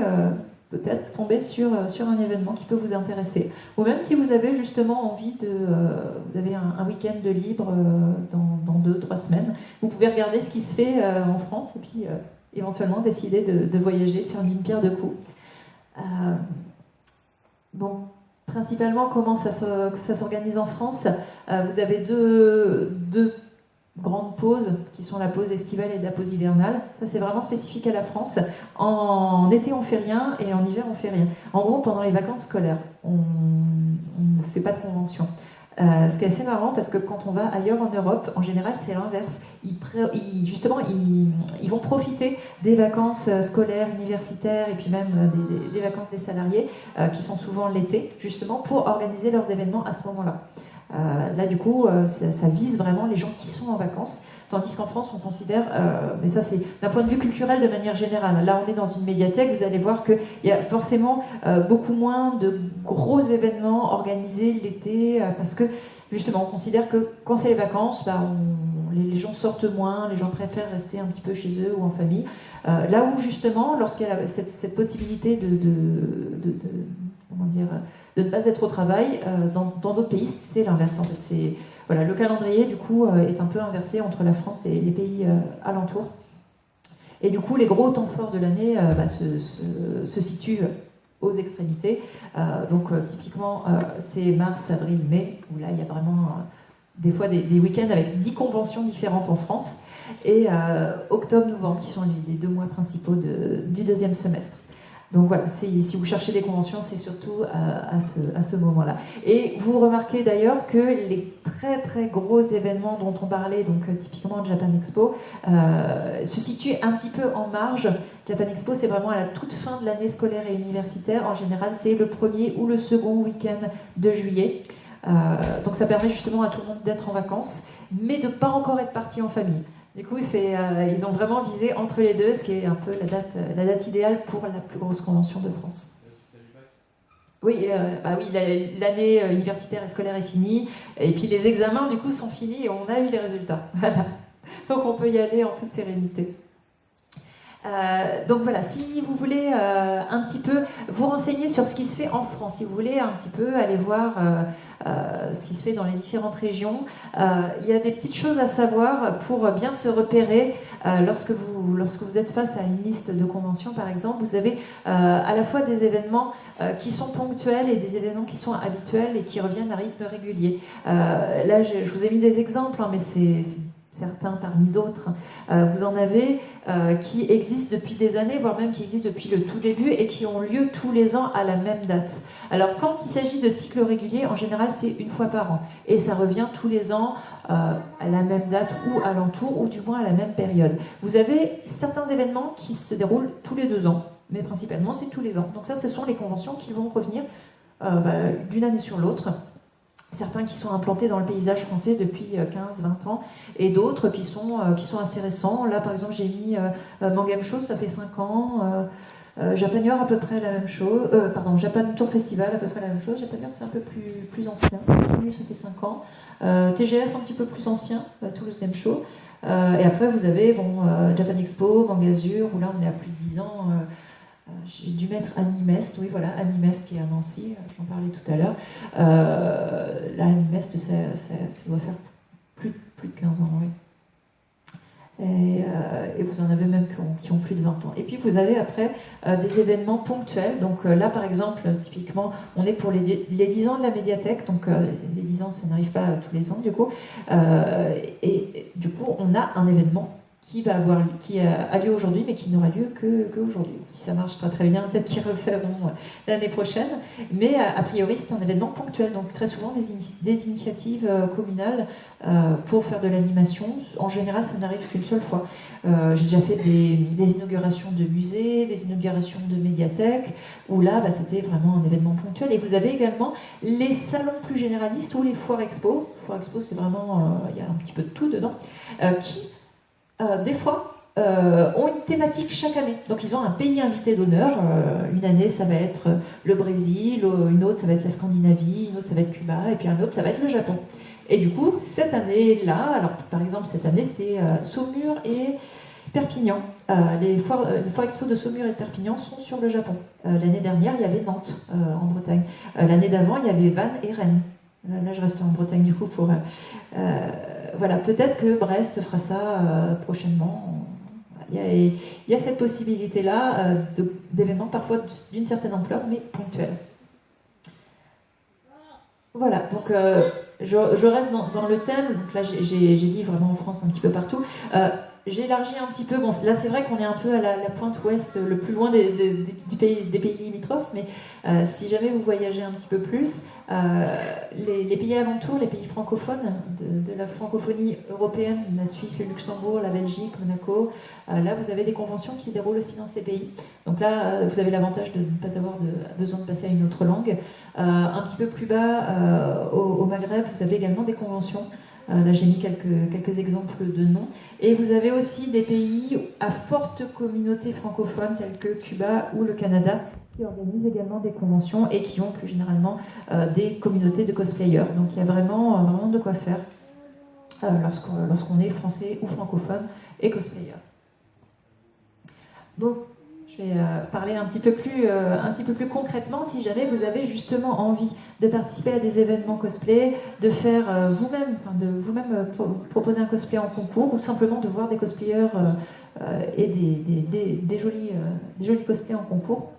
peut-être tomber sur un événement qui peut vous intéresser. Ou même si vous avez justement envie vous avez un week-end de libre dans 2-3 semaines, vous pouvez regarder ce qui se fait en France et puis éventuellement décider de voyager, de faire d'une pierre deux coups. Donc, principalement, comment ça s'organise en France? Vous avez deux grandes pauses, qui sont la pause estivale et la pause hivernale. Ça, c'est vraiment spécifique à la France. En été, on fait rien, et en hiver, on fait rien. En gros, pendant les vacances scolaires, on ne fait pas de convention. Ce qui est assez marrant, parce que quand on va ailleurs en Europe, en général, c'est l'inverse. Ils vont profiter des vacances scolaires, universitaires, et puis même des vacances des salariés, qui sont souvent l'été, justement, pour organiser leurs événements à ce moment-là. Là, du coup, ça vise vraiment les gens qui sont en vacances, tandis qu'en France, on considère, mais ça c'est d'un point de vue culturel de manière générale, là on est dans une médiathèque, vous allez voir qu'il y a forcément beaucoup moins de gros événements organisés l'été, parce que justement on considère que quand c'est les vacances, les gens sortent moins, les gens préfèrent rester un petit peu chez eux ou en famille, là où justement, lorsqu'il y a cette possibilité de ne pas être au travail, dans d'autres pays, c'est l'inverse en fait. Voilà, le calendrier du coup est un peu inversé entre la France et les pays alentours. Et du coup, les gros temps forts de l'année se situent aux extrémités. Donc typiquement, c'est mars, avril, mai, où là il y a vraiment des fois des week-ends avec 10 conventions différentes en France, et octobre, novembre, qui sont les 2 mois principaux du deuxième semestre. Donc voilà, si vous cherchez des conventions, c'est surtout à ce moment-là. Et vous remarquez d'ailleurs que les très très gros événements dont on parlait, donc typiquement Japan Expo, se situent un petit peu en marge. Japan Expo, c'est vraiment à la toute fin de l'année scolaire et universitaire. En général, c'est le premier ou le second week-end de juillet. Donc ça permet justement à tout le monde d'être en vacances, mais de ne pas encore être parti en famille. Du coup, ils ont vraiment visé entre les deux, ce qui est un peu la date idéale pour la plus grosse convention de France. Oui, l'année universitaire et scolaire est finie, et puis les examens, du coup, sont finis, et on a eu les résultats. Voilà. Donc on peut y aller en toute sérénité. Donc voilà, si vous voulez un petit peu vous renseigner sur ce qui se fait en France, si vous voulez un petit peu aller voir ce qui se fait dans les différentes régions, il y a des petites choses à savoir pour bien se repérer lorsque vous êtes face à une liste de conventions par exemple. Vous avez à la fois des événements qui sont ponctuels et des événements qui sont habituels et qui reviennent à rythme régulier. Là je vous ai mis des exemples, hein, mais c'est certains parmi d'autres. Vous en avez qui existent depuis des années, voire même qui existent depuis le tout début et qui ont lieu tous les ans à la même date. Alors quand il s'agit de cycles réguliers, en général c'est une fois par an. Et ça revient tous les ans à la même date ou alentour, ou du moins à la même période. Vous avez certains événements qui se déroulent tous les 2 ans, mais principalement c'est tous les ans. Donc ça, ce sont les conventions qui vont revenir d'une année sur l'autre. Certains qui sont implantés dans le paysage français depuis 15-20 ans, et d'autres qui sont assez récents. Là, par exemple, j'ai mis Mangame Show, ça fait 5 ans. Japanior, à peu près la même chose. Japan Tour Festival, à peu près la même chose. Japanior, c'est un peu plus ancien. Ça fait 5 ans. TGS, un petit peu plus ancien, Toulouse Game Show. Et après, vous avez Japan Expo, Mangazur, où là, on est à plus de 10 ans. J'ai dû mettre Animest, oui voilà, Animest qui est à Nancy, j'en parlais tout à l'heure. Là, Animest, ça doit faire plus de 15 ans, oui. Et vous en avez même qui ont plus de 20 ans. Et puis vous avez après des événements ponctuels. Donc là, par exemple, typiquement, on est pour les 10 ans de la médiathèque. Donc les 10 ans, ça n'arrive pas tous les ans, du coup. Et du coup, on a un événement qui a lieu aujourd'hui, mais qui n'aura lieu qu'aujourd'hui. Si ça marche très très bien, peut-être qu'ils referont l'année prochaine. Mais a priori, c'est un événement ponctuel, donc très souvent des initiatives communales pour faire de l'animation. En général, ça n'arrive qu'une seule fois. J'ai déjà fait des inaugurations de musées, des inaugurations de médiathèques, où là, c'était vraiment un événement ponctuel. Et vous avez également les salons plus généralistes ou les foires expo. Foire expo, c'est vraiment, il y a un petit peu de tout dedans, qui des fois, ont une thématique chaque année. Donc ils ont un pays invité d'honneur. Une année, ça va être le Brésil, une autre, ça va être la Scandinavie, une autre, ça va être Cuba, et puis un autre, ça va être le Japon. Et du coup, cette année-là, alors par exemple, cette année, c'est Saumur et Perpignan. Les foires expo de Saumur et de Perpignan sont sur le Japon. L'année dernière, il y avait Nantes, en Bretagne. L'année d'avant, il y avait Vannes et Rennes. Là, je reste en Bretagne du coup pour... voilà, peut-être que Brest fera ça prochainement. Il y a cette possibilité-là d'événements parfois d'une certaine ampleur, mais ponctuels. Voilà, donc je reste dans le thème. Donc là, j'ai dit vraiment en France, un petit peu partout. J'ai élargi un petit peu. Bon, là, c'est vrai qu'on est un peu à la pointe ouest, le plus loin des pays limitrophes, mais si jamais vous voyagez un petit peu plus, les pays alentours, les pays francophones de la francophonie européenne, la Suisse, le Luxembourg, la Belgique, Monaco, là, vous avez des conventions qui se déroulent aussi dans ces pays. Donc là, vous avez l'avantage de ne pas avoir besoin de passer à une autre langue. Un petit peu plus bas, au Maghreb, vous avez également des conventions. Là, j'ai mis quelques exemples de noms. Et vous avez aussi des pays à forte communauté francophone, tels que Cuba ou le Canada, qui organisent également des conventions et qui ont plus généralement des communautés de cosplayers. Donc il y a vraiment de quoi faire lorsqu'on est français ou francophone et cosplayer. Donc, je vais parler un petit peu plus concrètement. Si jamais vous avez justement envie de participer à des événements cosplay, de faire vous-même, proposer un cosplay en concours, ou simplement de voir des cosplayers et des jolis cosplays en concours.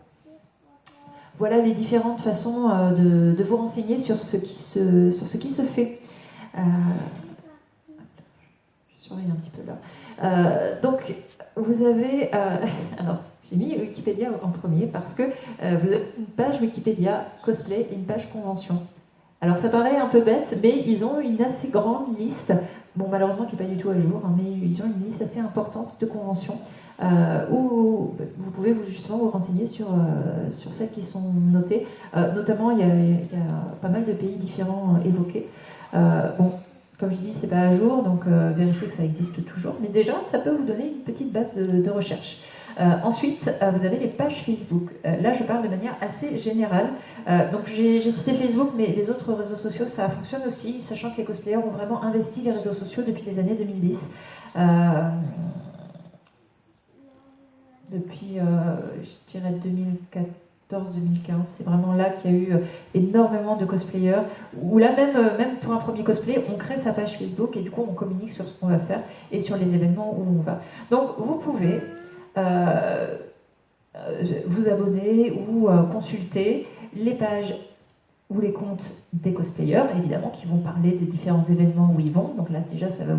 Voilà les différentes façons de vous renseigner sur ce qui se fait. Je surveille un petit peu là. Donc, vous avez... alors, j'ai mis Wikipédia en premier parce que vous avez une page Wikipédia cosplay et une page convention. Alors, ça paraît un peu bête, mais ils ont une assez grande liste, bon, malheureusement qui n'est pas du tout à jour, mais ils ont une liste assez importante de conventions où vous pouvez justement vous renseigner sur celles qui sont notées. Notamment, il y a pas mal de pays différents évoqués. Bon, comme je dis, c'est pas à jour, donc vérifiez que ça existe toujours. Mais déjà, ça peut vous donner une petite base de recherche. Ensuite, vous avez les pages Facebook. Là, je parle de manière assez générale. Donc, j'ai cité Facebook, mais les autres réseaux sociaux, ça fonctionne aussi, sachant que les cosplayers ont vraiment investi les réseaux sociaux depuis les années 2010. Depuis, je dirais, 2014-2015, c'est vraiment là qu'il y a eu énormément de cosplayers, où là même pour un premier cosplay, on crée sa page Facebook et du coup on communique sur ce qu'on va faire et sur les événements où on va. Donc vous pouvez vous abonner ou consulter les pages ou les comptes des cosplayers, évidemment, qui vont parler des différents événements où ils vont. Donc là déjà ça va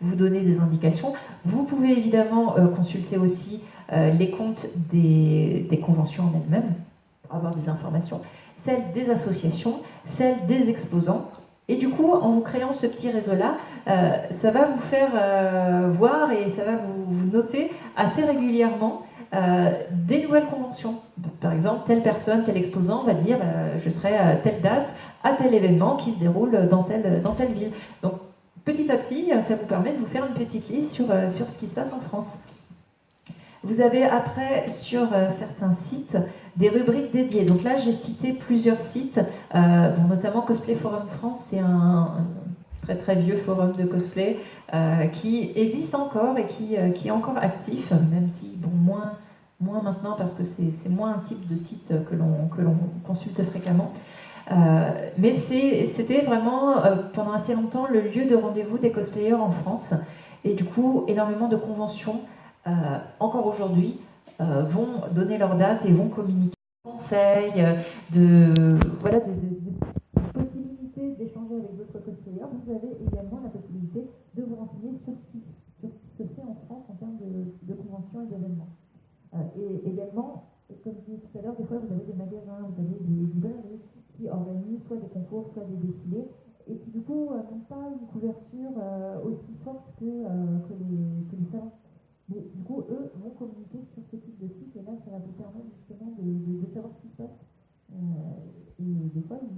vous donner des indications. Vous pouvez évidemment consulter aussi les comptes des conventions en elles-mêmes, pour avoir des informations, celles des associations, celles des exposants. Et du coup, en vous créant ce petit réseau-là, ça va vous faire voir et ça va vous noter assez régulièrement des nouvelles conventions. Par exemple, telle personne, tel exposant va dire je serai à telle date, à tel événement qui se déroule dans telle ville. Donc, petit à petit, ça vous permet de vous faire une petite liste sur ce qui se passe en France. Vous avez après, sur certains sites, des rubriques dédiées. Donc là, j'ai cité plusieurs sites, notamment Cosplay Forum France, c'est un très très vieux forum de cosplay qui existe encore et qui est encore actif, même si bon, moins maintenant parce que c'est moins un type de site que l'on consulte fréquemment. Mais c'était vraiment pendant assez longtemps le lieu de rendez-vous des cosplayers en France. Et du coup, énormément de conventions encore aujourd'hui vont donner leur date et vont communiquer des conseils, des possibilités d'échanger avec d'autres cosplayers. Vous avez également la possibilité de vous renseigner sur ce qui se fait en France conventions et d'événements. Et également, comme je disais tout à l'heure, des fois vous avez des magasins, vous avez des librairies qui organisent soit des concours, soit des défilés, et qui du coup n'ont pas une couverture aussi forte que les salons. Mais du coup, eux vont communiquer sur ce type de site, et là, ça va vous permettre justement de savoir ce qui se passe. Et des fois, ils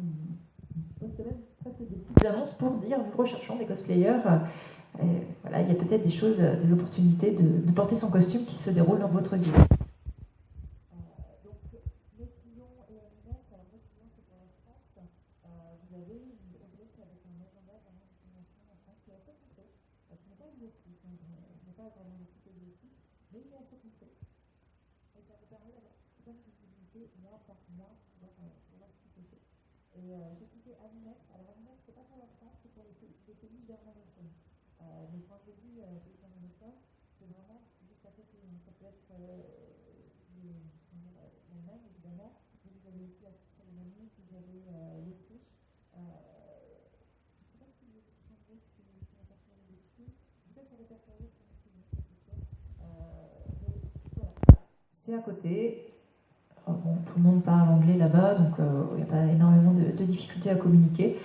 postent même presque des petites annonces pour dire nous recherchons des cosplayers. Voilà, il y a peut-être des choses, des opportunités de porter son costume qui se déroulent dans votre vie. Donc, les clients et Animex, alors les clients c'est pour la France. Vous avez une rubrique avec un agenda vraiment de convention en France qui est assez complet. Ce n'est pas exhaustif, je ne vais pas vraiment le citer ici, mais il est assez complet. Et ça vous permet d'avoir une bonne visibilité mois par mois pour voir ce qui se fait. Et j'ai cité Animex. Alors Animex, c'est pas pour la France, c'est pour les pays germanophones. Mais quand je dis pays germanophones, c'est vraiment juste à côté. Ça peut être l'Allemagne, évidemment, mais vous avez aussi la Suisse alémanique, vous avez l'Autriche. Je ne sais pas si vous savez si c'est répertorié dessus. Peut-être c'est répertorié sur le site, voilà. C'est à côté. Bon, tout le monde parle anglais là-bas, donc il n'y a pas énormément de difficultés à communiquer.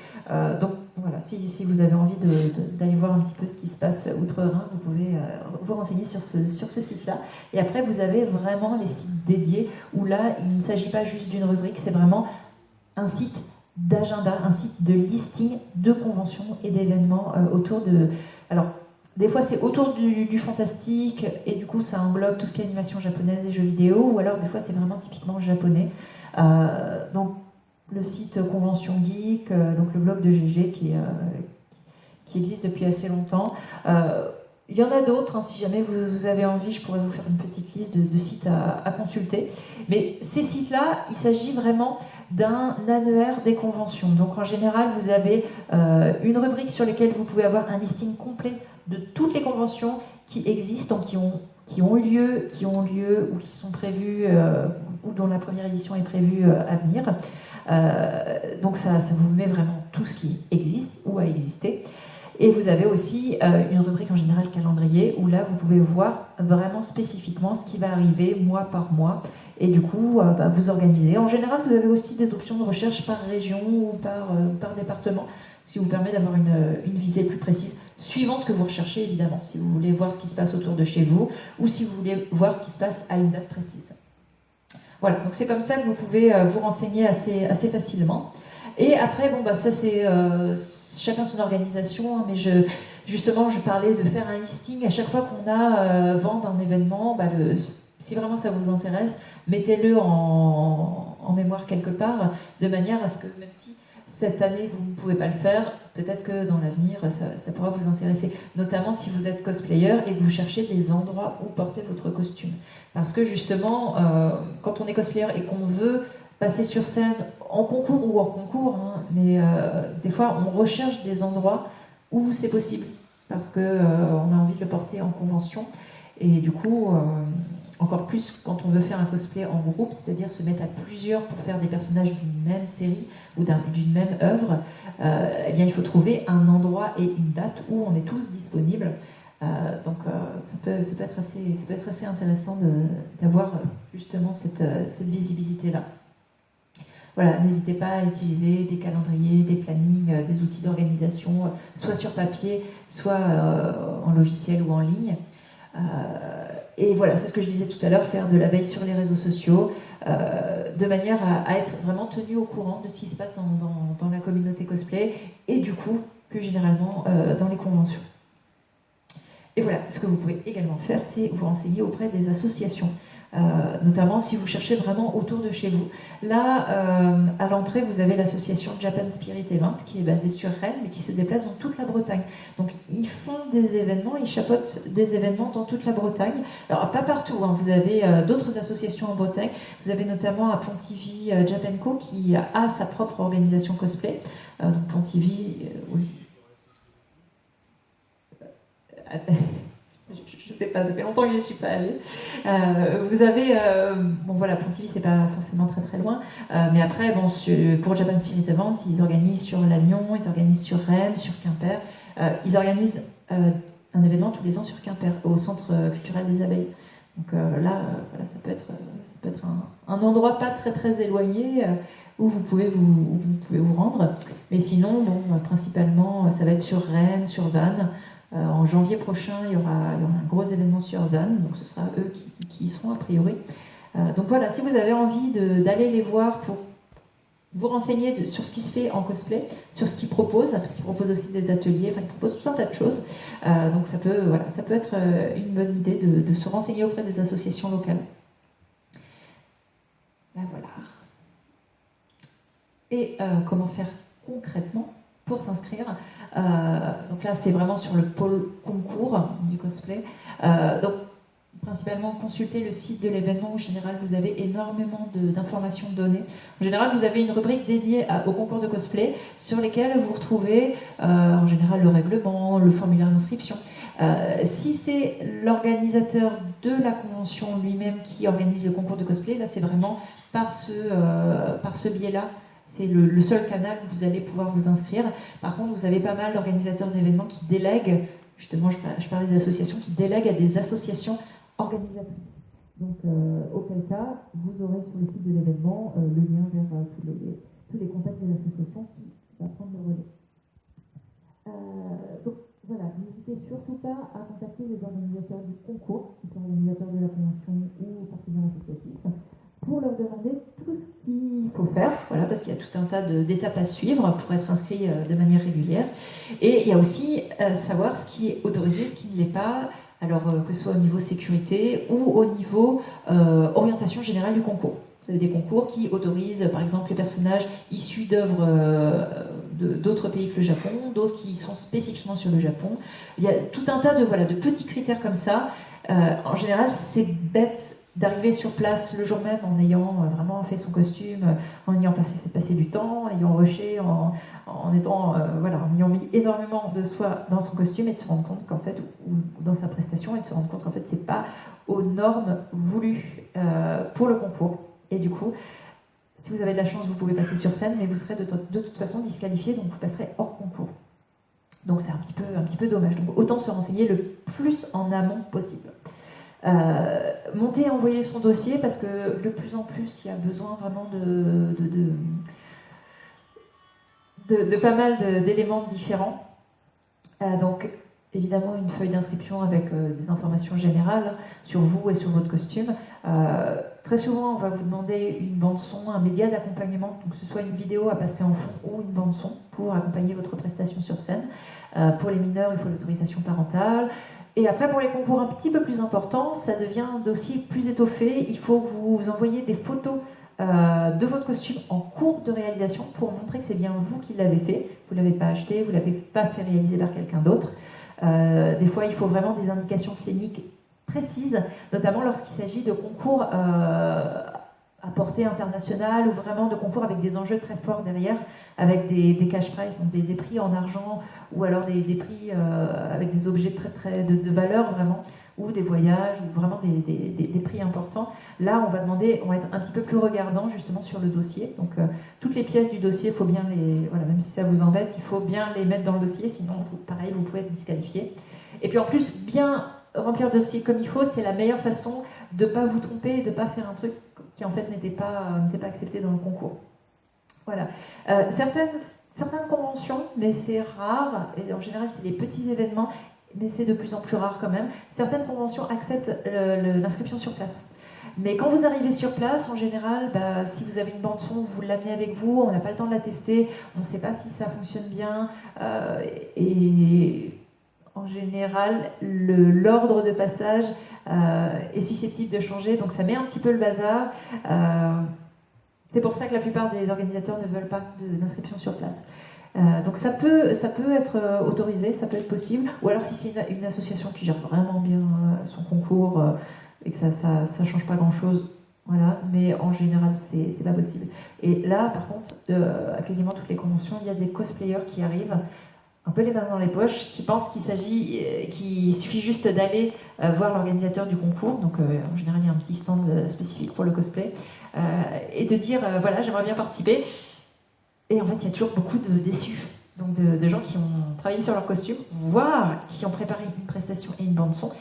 Donc voilà, si vous avez envie d'aller voir un petit peu ce qui se passe outre-Rhin, vous pouvez vous renseigner sur ce site-là. Et après, vous avez vraiment les sites dédiés, où là, il ne s'agit pas juste d'une rubrique, c'est vraiment un site d'agenda, un site de listing de conventions et d'événements autour de... Alors, des fois, c'est autour du fantastique, et du coup, ça englobe tout ce qui est animation japonaise et jeux vidéo, ou alors, des fois, c'est vraiment typiquement japonais. Donc, le site Convention Geek, donc le blog de GG qui existe depuis assez longtemps. Il y en a d'autres, hein, si jamais vous avez envie, je pourrais vous faire une petite liste de sites à consulter. Mais ces sites-là, il s'agit vraiment d'un annuaire des conventions. Donc en général, vous avez une rubrique sur laquelle vous pouvez avoir un listing complet de toutes les conventions qui existent, qui ont eu lieu, ou qui sont prévues, ou dont la première édition est prévue à venir. Donc ça vous met vraiment tout ce qui existe ou a existé. Et vous avez aussi une rubrique en général calendrier, où là vous pouvez voir vraiment spécifiquement ce qui va arriver mois par mois, et du coup vous organisez. En général, vous avez aussi des options de recherche par région ou par département, ce qui vous permet d'avoir une visée plus précise, suivant ce que vous recherchez évidemment, si vous voulez voir ce qui se passe autour de chez vous, ou si vous voulez voir ce qui se passe à une date précise. Voilà, donc c'est comme ça que vous pouvez vous renseigner assez facilement. Et après, bon, ça c'est chacun son organisation, hein, mais justement, je parlais de faire un listing à chaque fois qu'on a vent d'un événement. Si vraiment ça vous intéresse, mettez-le en mémoire quelque part, de manière à ce que même si cette année vous ne pouvez pas le faire, peut-être que dans l'avenir ça pourra vous intéresser, notamment si vous êtes cosplayer et que vous cherchez des endroits où porter votre costume. Parce que justement, quand on est cosplayer et qu'on veut passer sur scène en concours ou hors concours, hein, mais des fois on recherche des endroits où c'est possible, parce qu'on a envie de le porter en convention, et du coup, encore plus quand on veut faire un cosplay en groupe, c'est-à-dire se mettre à plusieurs pour faire des personnages d'une même série ou d'une même œuvre, eh bien il faut trouver un endroit et une date où on est tous disponibles. Donc ça peut être assez intéressant d'avoir justement cette visibilité-là. Voilà, n'hésitez pas à utiliser des calendriers, des plannings, des outils d'organisation, soit sur papier, soit en logiciel ou en ligne. Et voilà, c'est ce que je disais tout à l'heure, faire de la veille sur les réseaux sociaux, de manière à être vraiment tenu au courant de ce qui se passe dans la communauté cosplay, et du coup, plus généralement, dans les conventions. Et voilà, ce que vous pouvez également faire, c'est vous renseigner auprès des associations, notamment si vous cherchez vraiment autour de chez vous. Là, à l'entrée, vous avez l'association Japan Spirit Event, qui est basée sur Rennes, mais qui se déplace dans toute la Bretagne. Donc, ils font des événements, ils chapeautent des événements dans toute la Bretagne. Alors, pas partout, hein. Vous avez d'autres associations en Bretagne. Vous avez notamment à Pontivy Japanco, qui a sa propre organisation cosplay. Donc, Pontivy, oui. Je sais pas, ça fait longtemps que je n'y suis pas allée. Vous avez, bon voilà, Pontivy, c'est pas forcément très très loin, mais après, bon, pour Japan Spirit Event, ils organisent sur Lannion, ils organisent sur Rennes, sur Quimper. Ils organisent un événement tous les ans sur Quimper, au Centre culturel des abeilles. Donc là, voilà, ça peut être un endroit pas très très éloigné où vous pouvez vous rendre. Mais sinon, bon, principalement, ça va être sur Rennes, sur Vannes. En janvier prochain, il y aura un gros événement sur Vannes, donc ce sera eux qui y seront a priori. Donc voilà, si vous avez envie d'aller les voir pour vous renseigner sur ce qui se fait en cosplay, sur ce qu'ils proposent, parce qu'ils proposent aussi des ateliers, enfin ils proposent tout un tas de choses. Donc ça peut être une bonne idée de se renseigner auprès des associations locales. Ben voilà. Et comment faire concrètement pour s'inscrire. Donc là, c'est vraiment sur le pôle concours du cosplay. Donc, principalement, consultez le site de l'événement. En général, vous avez énormément d'informations données. En général, vous avez une rubrique dédiée au concours de cosplay sur lesquelles vous retrouvez, en général, le règlement, le formulaire d'inscription. Si c'est l'organisateur de la convention lui-même qui organise le concours de cosplay, là, c'est vraiment par ce biais-là. C'est le seul canal où vous allez pouvoir vous inscrire. Par contre, vous avez pas mal d'organisateurs d'événements qui délèguent, justement, je parlais d'associations, qui délèguent à des associations organisatrices. Donc, auquel cas, vous aurez sur le site de l'événement le lien vers tous les contacts de l'association qui va prendre le relais. Donc, voilà, n'hésitez surtout pas à contacter les organisateurs du concours, qui sont organisateurs de la convention ou partenaires associatifs, pour leur demander tout ce qu'il faut faire, voilà, parce qu'il y a tout un tas d'étapes à suivre pour être inscrit de manière régulière. Et il y a aussi savoir ce qui est autorisé, ce qui ne l'est pas, alors que ce soit au niveau sécurité ou au niveau orientation générale du concours. Vous avez des concours qui autorisent, par exemple, les personnages issus d'œuvres d'autres pays que le Japon, d'autres qui sont spécifiquement sur le Japon. Il y a tout un tas de petits critères comme ça. En général, c'est bête d'arriver sur place le jour même en ayant vraiment fait son costume, en ayant passé du temps, en ayant rushé, en ayant mis énormément de soi dans son costume et de se rendre compte qu'en fait, ou dans sa prestation, et de se rendre compte qu'en fait, c'est pas aux normes voulues pour le concours. Et du coup, si vous avez de la chance, vous pouvez passer sur scène, mais vous serez de toute façon disqualifié, donc vous passerez hors concours. Donc c'est un petit peu dommage. Donc autant se renseigner le plus en amont possible. Monter et envoyer son dossier parce que de plus en plus il y a besoin vraiment de pas mal d'éléments différents. Donc évidemment une feuille d'inscription avec des informations générales sur vous et sur votre costume. Très souvent on va vous demander une bande son, un média d'accompagnement, donc que ce soit une vidéo à passer en fond ou une bande son pour accompagner votre prestation sur scène. Pour les mineurs il faut l'autorisation parentale. Et après, pour les concours un petit peu plus importants, ça devient un dossier plus étoffé. Il faut que vous envoyiez des photos de votre costume en cours de réalisation pour montrer que c'est bien vous qui l'avez fait. Vous ne l'avez pas acheté, vous ne l'avez pas fait réaliser par quelqu'un d'autre. Des fois, il faut vraiment des indications scéniques précises, notamment lorsqu'il s'agit de concours à portée internationale ou vraiment de concours avec des enjeux très forts derrière, avec des cash prize, donc des prix en argent ou alors des prix avec des objets très de valeur vraiment, ou des voyages, ou vraiment des prix importants. Là, on va être un petit peu plus regardant justement sur le dossier. Donc toutes les pièces du dossier, il faut bien même si ça vous embête, il faut bien les mettre dans le dossier, sinon pareil, vous pouvez être disqualifié. Et puis en plus, bien remplir le dossier comme il faut, c'est la meilleure façon de ne pas vous tromper et de ne pas faire un truc qui en fait n'était pas accepté dans le concours. Voilà. Certaines conventions, mais c'est rare, et en général c'est des petits événements, mais c'est de plus en plus rare quand même, certaines conventions acceptent l'inscription sur place. Mais quand vous arrivez sur place, en général, si vous avez une bande son, vous l'amenez avec vous, on n'a pas le temps de la tester, on ne sait pas si ça fonctionne bien, et en général, l'ordre de passage est susceptible de changer, donc ça met un petit peu le bazar. C'est pour ça que la plupart des organisateurs ne veulent pas d'inscription sur place. Donc ça peut être autorisé, ça peut être possible, ou alors si c'est une association qui gère vraiment bien son concours et que ça change pas grand-chose, voilà, mais en général c'est pas possible. Et là, par contre, à quasiment toutes les conventions, il y a des cosplayers qui arrivent un peu les mains dans les poches, qui pensent qu'il suffit juste d'aller voir l'organisateur du concours, donc en général il y a un petit stand spécifique pour le cosplay, et de dire voilà, j'aimerais bien participer. Et en fait il y a toujours beaucoup de déçus, donc de gens qui ont travaillé sur leur costume, voire qui ont préparé une prestation et une bande son,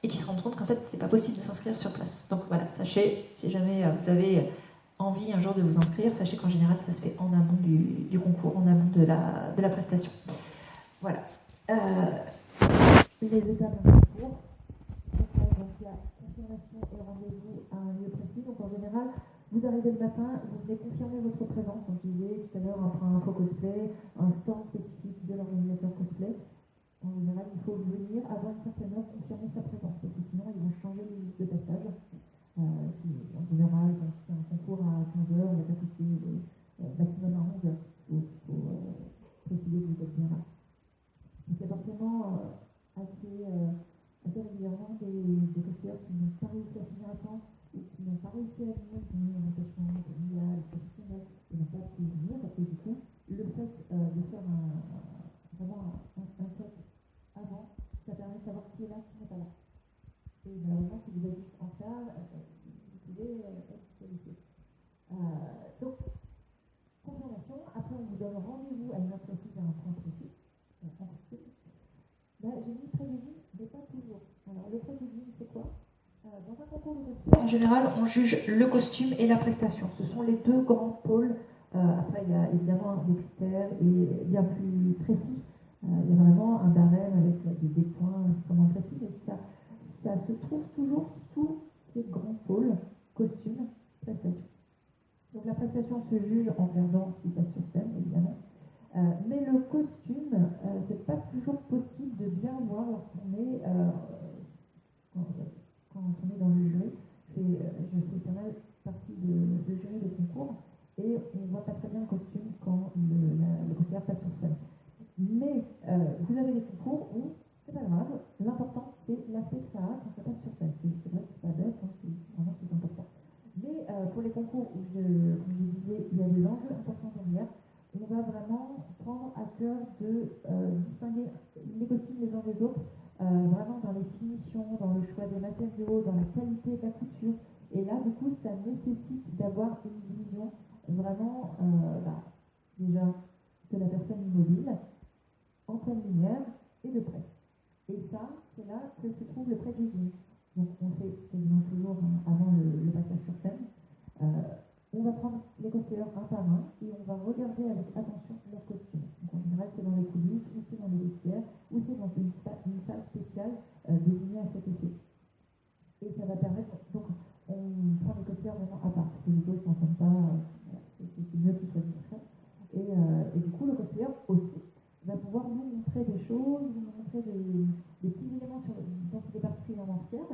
et qui se rendent compte qu'en fait, c'est pas possible de s'inscrire sur place. Donc voilà, sachez, si jamais vous avez envie un jour de vous inscrire, sachez qu'en général, ça se fait en amont du concours, en amont de la prestation. Voilà. Les étapes d'un concours. Donc il y a confirmation et rendez-vous à un lieu précis. Donc en général, vous arrivez le matin, vous venez confirmer votre présence. Donc je disais tout à l'heure, après un faux cosplay, un stand spécifique de l'organisateur cosplay. En général, il faut venir avant une certaine heure confirmer sa présence, parce que sinon ils vont changer les listes de passage. En général, quand c'est un concours à 15h, il n'y a pas de souci, maximum à 11h. Il faut préciser que vous êtes bien là. Donc il y a forcément assez régulièrement des cosplayers qui n'ont pas réussi à finir à temps ou qui n'ont pas réussi à venir pour une orientation familiale, professionnelle, et n'ont pas pu venir parce que du coup, le fait de faire vraiment un check avant, ça permet de savoir qui est là, qui n'est pas là. Et malheureusement, si vous êtes juste en retard, vous pouvez être qualifié. Donc, confirmation, après on vous donne rendez-vous à une heure précise, à un point précis. Là, j'ai mis préjugé, mais pas toujours. Alors, le préjugé, c'est quoi? Dans un concours de costume, en général, on juge le costume et la prestation. Ce sont les deux grands pôles. Après, il y a évidemment des critères et bien plus précis. Il y a vraiment un barème avec des points extrêmement précis, mais ça se trouve toujours sous ces grands pôles, costume, prestation. Donc la prestation se juge en regardant ce qui se passe sur scène, évidemment. Mais le costume, c'est pas toujours possible de bien voir lorsqu'on est quand on est dans le jury. Je fais pas mal partie de jury de concours et on ne voit pas très bien le costume quand le cosplayer passe sur scène. Mais vous avez des concours où c'est pas grave, l'important c'est l'aspect que ça a quand ça passe sur scène. C'est vrai que c'est pas bête, hein, c'est vraiment ce qui est important. Mais pour les concours où, comme je disais, il y a des enjeux importants derrière, on va vraiment prendre à cœur de distinguer les costumes les uns des autres, vraiment dans les finitions, dans le choix des matériaux, dans la qualité de la couture. Et là, du coup, ça nécessite d'avoir une vision vraiment, déjà, de la personne immobile, en pleine lumière et de près. Et ça, c'est là que se trouve le pré-judging. Donc on fait quasiment toujours avant le passage sur scène. On va prendre les cosplayers un par un et on va regarder avec attention leur costume. Donc en général, c'est dans les coulisses, ou c'est dans les vestiaires, ou c'est dans une salle spéciale désignée à cet effet. Et ça va permettre, donc on prend les cosplayers vraiment à part, parce que les autres n'entendent pas, c'est mieux qu'ils soient discrets. Et du coup, le cosplayer aussi va pouvoir nous montrer des choses, nous montrer des petits éléments dont il est particulièrement fier.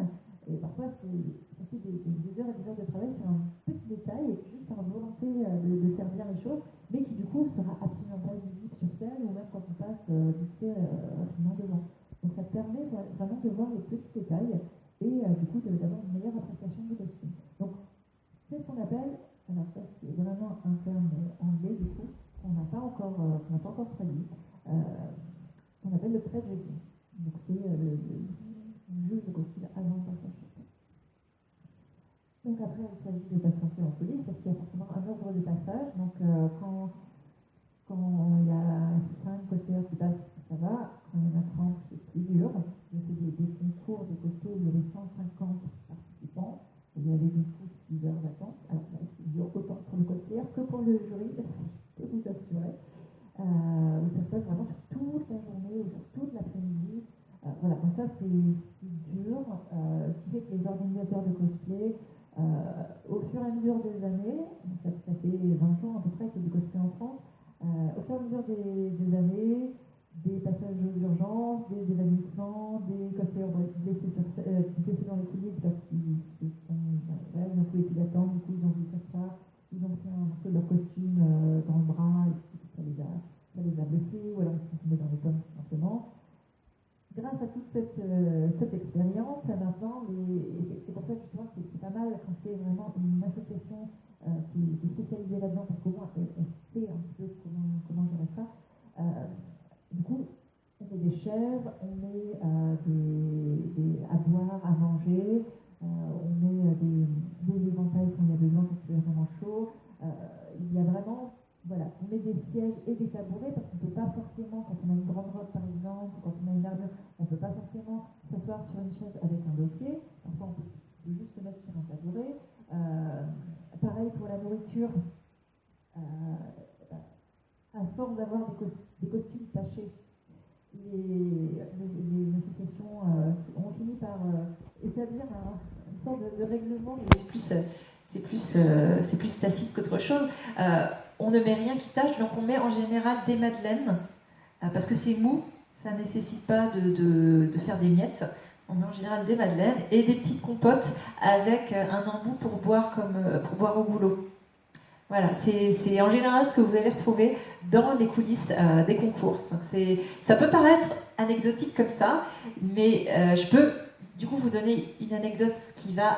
Et parfois, ça fait des heures et des heures de travail sur un petit détail, juste par volonté de faire bien les choses, mais qui du coup sera absolument pas visible sur scène ou même quand on passe vite fait rapidement devant. Donc ça permet vraiment de voir les petits détails et du coup d'avoir une meilleure appréciation du costume. Donc c'est ce qu'on appelle, alors ça c'est vraiment un terme anglais du coup, qu'on n'a pas encore traduit, qu'on appelle le pré-judging. Donc c'est le juge de costume avant le passage sur scène. Donc après, il s'agit de patienter en coulisses parce qu'il y a forcément un ordre de passage. Donc quand il y a 5 cosplayers qui passent, ça va. Quand il y en a 30, c'est plus dur. J'ai fait des concours de cosplay où il y avait 150 participants. Il y avait du coup plusieurs vacances. Alors ça dure autant pour le cosplayer que pour le jury, je peux vous assurer. Où ça se passe vraiment sur toute la journée ou sur toute l'après-midi. Voilà, donc ça c'est dur, ce qui fait que les organisateurs de cosplay, au fur et à mesure des années, ça fait 20 ans à peu près qu'il y a du cosplay en France, au fur et à mesure des années, des passages aux urgences, des évanouissements, des cosplayers blessés dans les coulisses parce qu'ils n'ont plus plus d'attendre, du coup ils ont voulu s'asseoir, ils ont pris un morceau de leur costume dans le bras, et ça les a blessés, ou alors ils sont tombés dans les pommes tout simplement. Grâce à toute cette expérience, maintenant, c'est pour ça que justement c'est pas mal quand c'est vraiment une association qui est spécialisée là-dedans, parce qu'au moins elle sait un peu comment gérer ça. Du coup, on met des chaises, on met à boire, à manger, on met des éventails quand il y a besoin, quand il fait vraiment chaud. Il y a vraiment... Voilà, on met des sièges et des tabourets parce qu'on ne peut pas forcément, quand on a une grande robe par exemple, quand on a une armure, on ne peut pas forcément s'asseoir sur une chaise avec un dossier. Parfois, on peut juste se mettre sur un tabouret. Pareil pour la nourriture. À force d'avoir des costumes tachés, les associations ont fini par établir une sorte de règlement, mais c'est plus tacite qu'autre chose. On ne met rien qui tache, donc on met en général des madeleines, parce que c'est mou, ça ne nécessite pas de faire des miettes. On met en général des madeleines et des petites compotes avec un embout pour boire au goulot. Voilà, c'est en général ce que vous allez retrouver dans les coulisses des concours. Donc ça peut paraître anecdotique comme ça, mais je peux du coup vous donner une anecdote qui va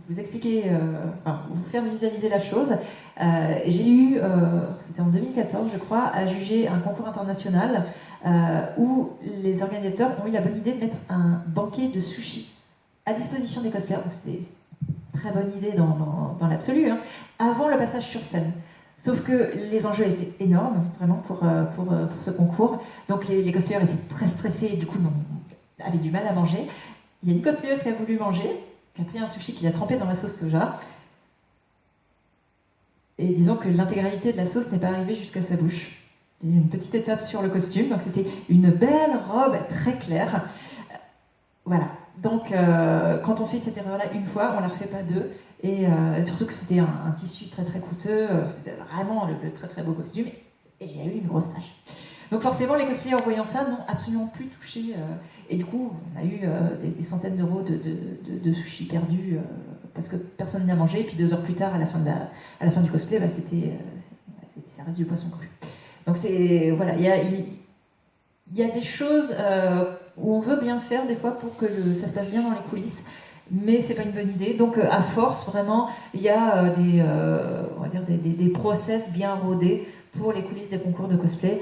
vous expliquer, vous faire visualiser la chose. J'ai eu, c'était en 2014 je crois, à juger un concours international où les organisateurs ont eu la bonne idée de mettre un banquet de sushi à disposition des cosplayers. Donc c'était très bonne idée dans l'absolu, hein, avant le passage sur scène. Sauf que les enjeux étaient énormes, vraiment, pour ce concours. Donc les cosplayers étaient très stressés, et du coup, avaient du mal à manger. Il y a une cosplayeuse qui a voulu manger, qui a pris un sushi, qui l'a trempé dans la sauce soja. Et disons que l'intégralité de la sauce n'est pas arrivée jusqu'à sa bouche. Il y a eu une petite étape sur le costume, donc c'était une belle robe très claire. Voilà. Donc, quand on fait cette erreur-là une fois, on ne la refait pas deux. Et surtout que c'était un tissu très très coûteux, c'était vraiment le très très beau costume. Et il y a eu une grosse tache. Donc forcément, les cosplayers en voyant ça n'ont absolument plus touché. Et du coup, on a eu des centaines d'euros de sushis perdus parce que personne n'a mangé. Et puis 2 heures plus tard, à la fin du cosplay, ça reste du poisson cru. Donc voilà, il y a des choses où on veut bien faire des fois pour que ça se passe bien dans les coulisses, mais c'est pas une bonne idée. Donc à force, vraiment, il y a des process bien rodés pour les coulisses des concours de cosplay.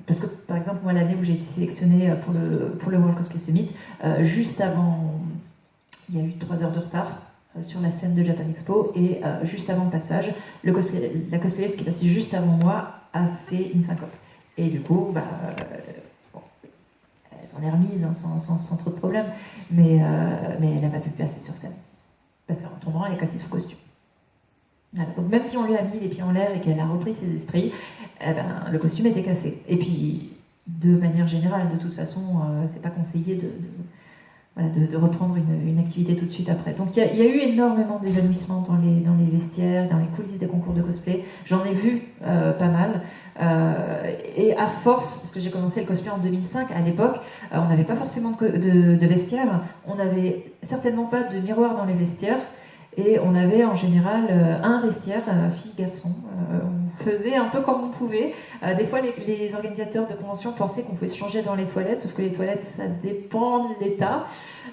Parce que par exemple, moi, l'année où j'ai été sélectionnée pour le World Cosplay Summit, juste avant, il y a eu 3 heures de retard sur la scène de Japan Expo, et juste avant le passage, la cosplayeuse qui est passée juste avant moi a fait une syncope. Et du coup, elle s'en est remise hein, sans trop de problème, mais elle n'a pas pu passer sur scène. Parce qu'en tombant, elle est cassée son costume. Voilà. Donc même si on lui a mis les pieds en l'air et qu'elle a repris ses esprits, le costume était cassé. Et puis, de manière générale, de toute façon, c'est pas conseillé de reprendre une activité tout de suite après. Donc il y a eu énormément d'évanouissements dans les vestiaires, dans les coulisses des concours de cosplay. J'en ai vu pas mal. Et à force, parce que j'ai commencé le cosplay en 2005, à l'époque, on n'avait pas forcément de vestiaires, on n'avait certainement pas de miroir dans les vestiaires, et on avait en général un vestiaire, fille-garçon. On faisait un peu comme on pouvait. Des fois, les organisateurs de conventions pensaient qu'on pouvait se changer dans les toilettes, sauf que les toilettes, ça dépend de l'état.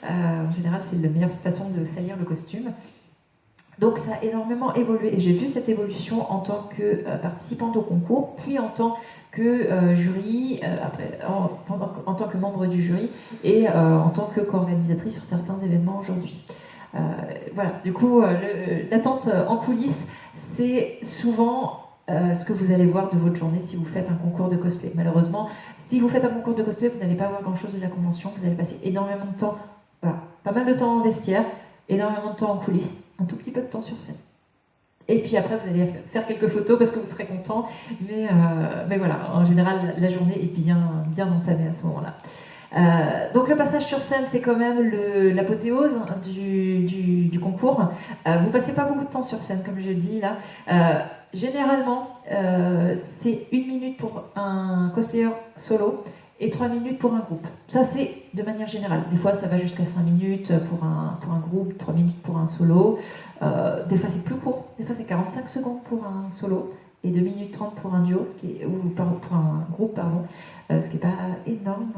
En général, c'est la meilleure façon de salir le costume. Donc ça a énormément évolué, et j'ai vu cette évolution en tant que participante au concours, puis en tant que jury, après, en tant que membre du jury, et en tant que co-organisatrice sur certains événements aujourd'hui. Voilà, du coup, l'attente en coulisses, c'est souvent ce que vous allez voir de votre journée si vous faites un concours de cosplay. Malheureusement, si vous faites un concours de cosplay, vous n'allez pas voir grand-chose de la convention, vous allez passer énormément de temps, pas mal de temps en vestiaire, énormément de temps en coulisses, un tout petit peu de temps sur scène. Et puis après, vous allez faire quelques photos parce que vous serez content, mais voilà, en général, la journée est bien entamée à ce moment-là. Donc le passage sur scène, c'est quand même l'apothéose du concours. Vous passez pas beaucoup de temps sur scène, comme je le dis là. Généralement, c'est 1 minute pour un cosplayer solo et 3 minutes pour un groupe. Ça, c'est de manière générale. Des fois, ça va jusqu'à 5 minutes pour un groupe, 3 minutes pour un solo. Des fois, c'est plus court. Des fois, c'est 45 secondes pour un solo et 2 minutes 30 pour un duo, pour un groupe, pardon, ce qui n'est pas énorme.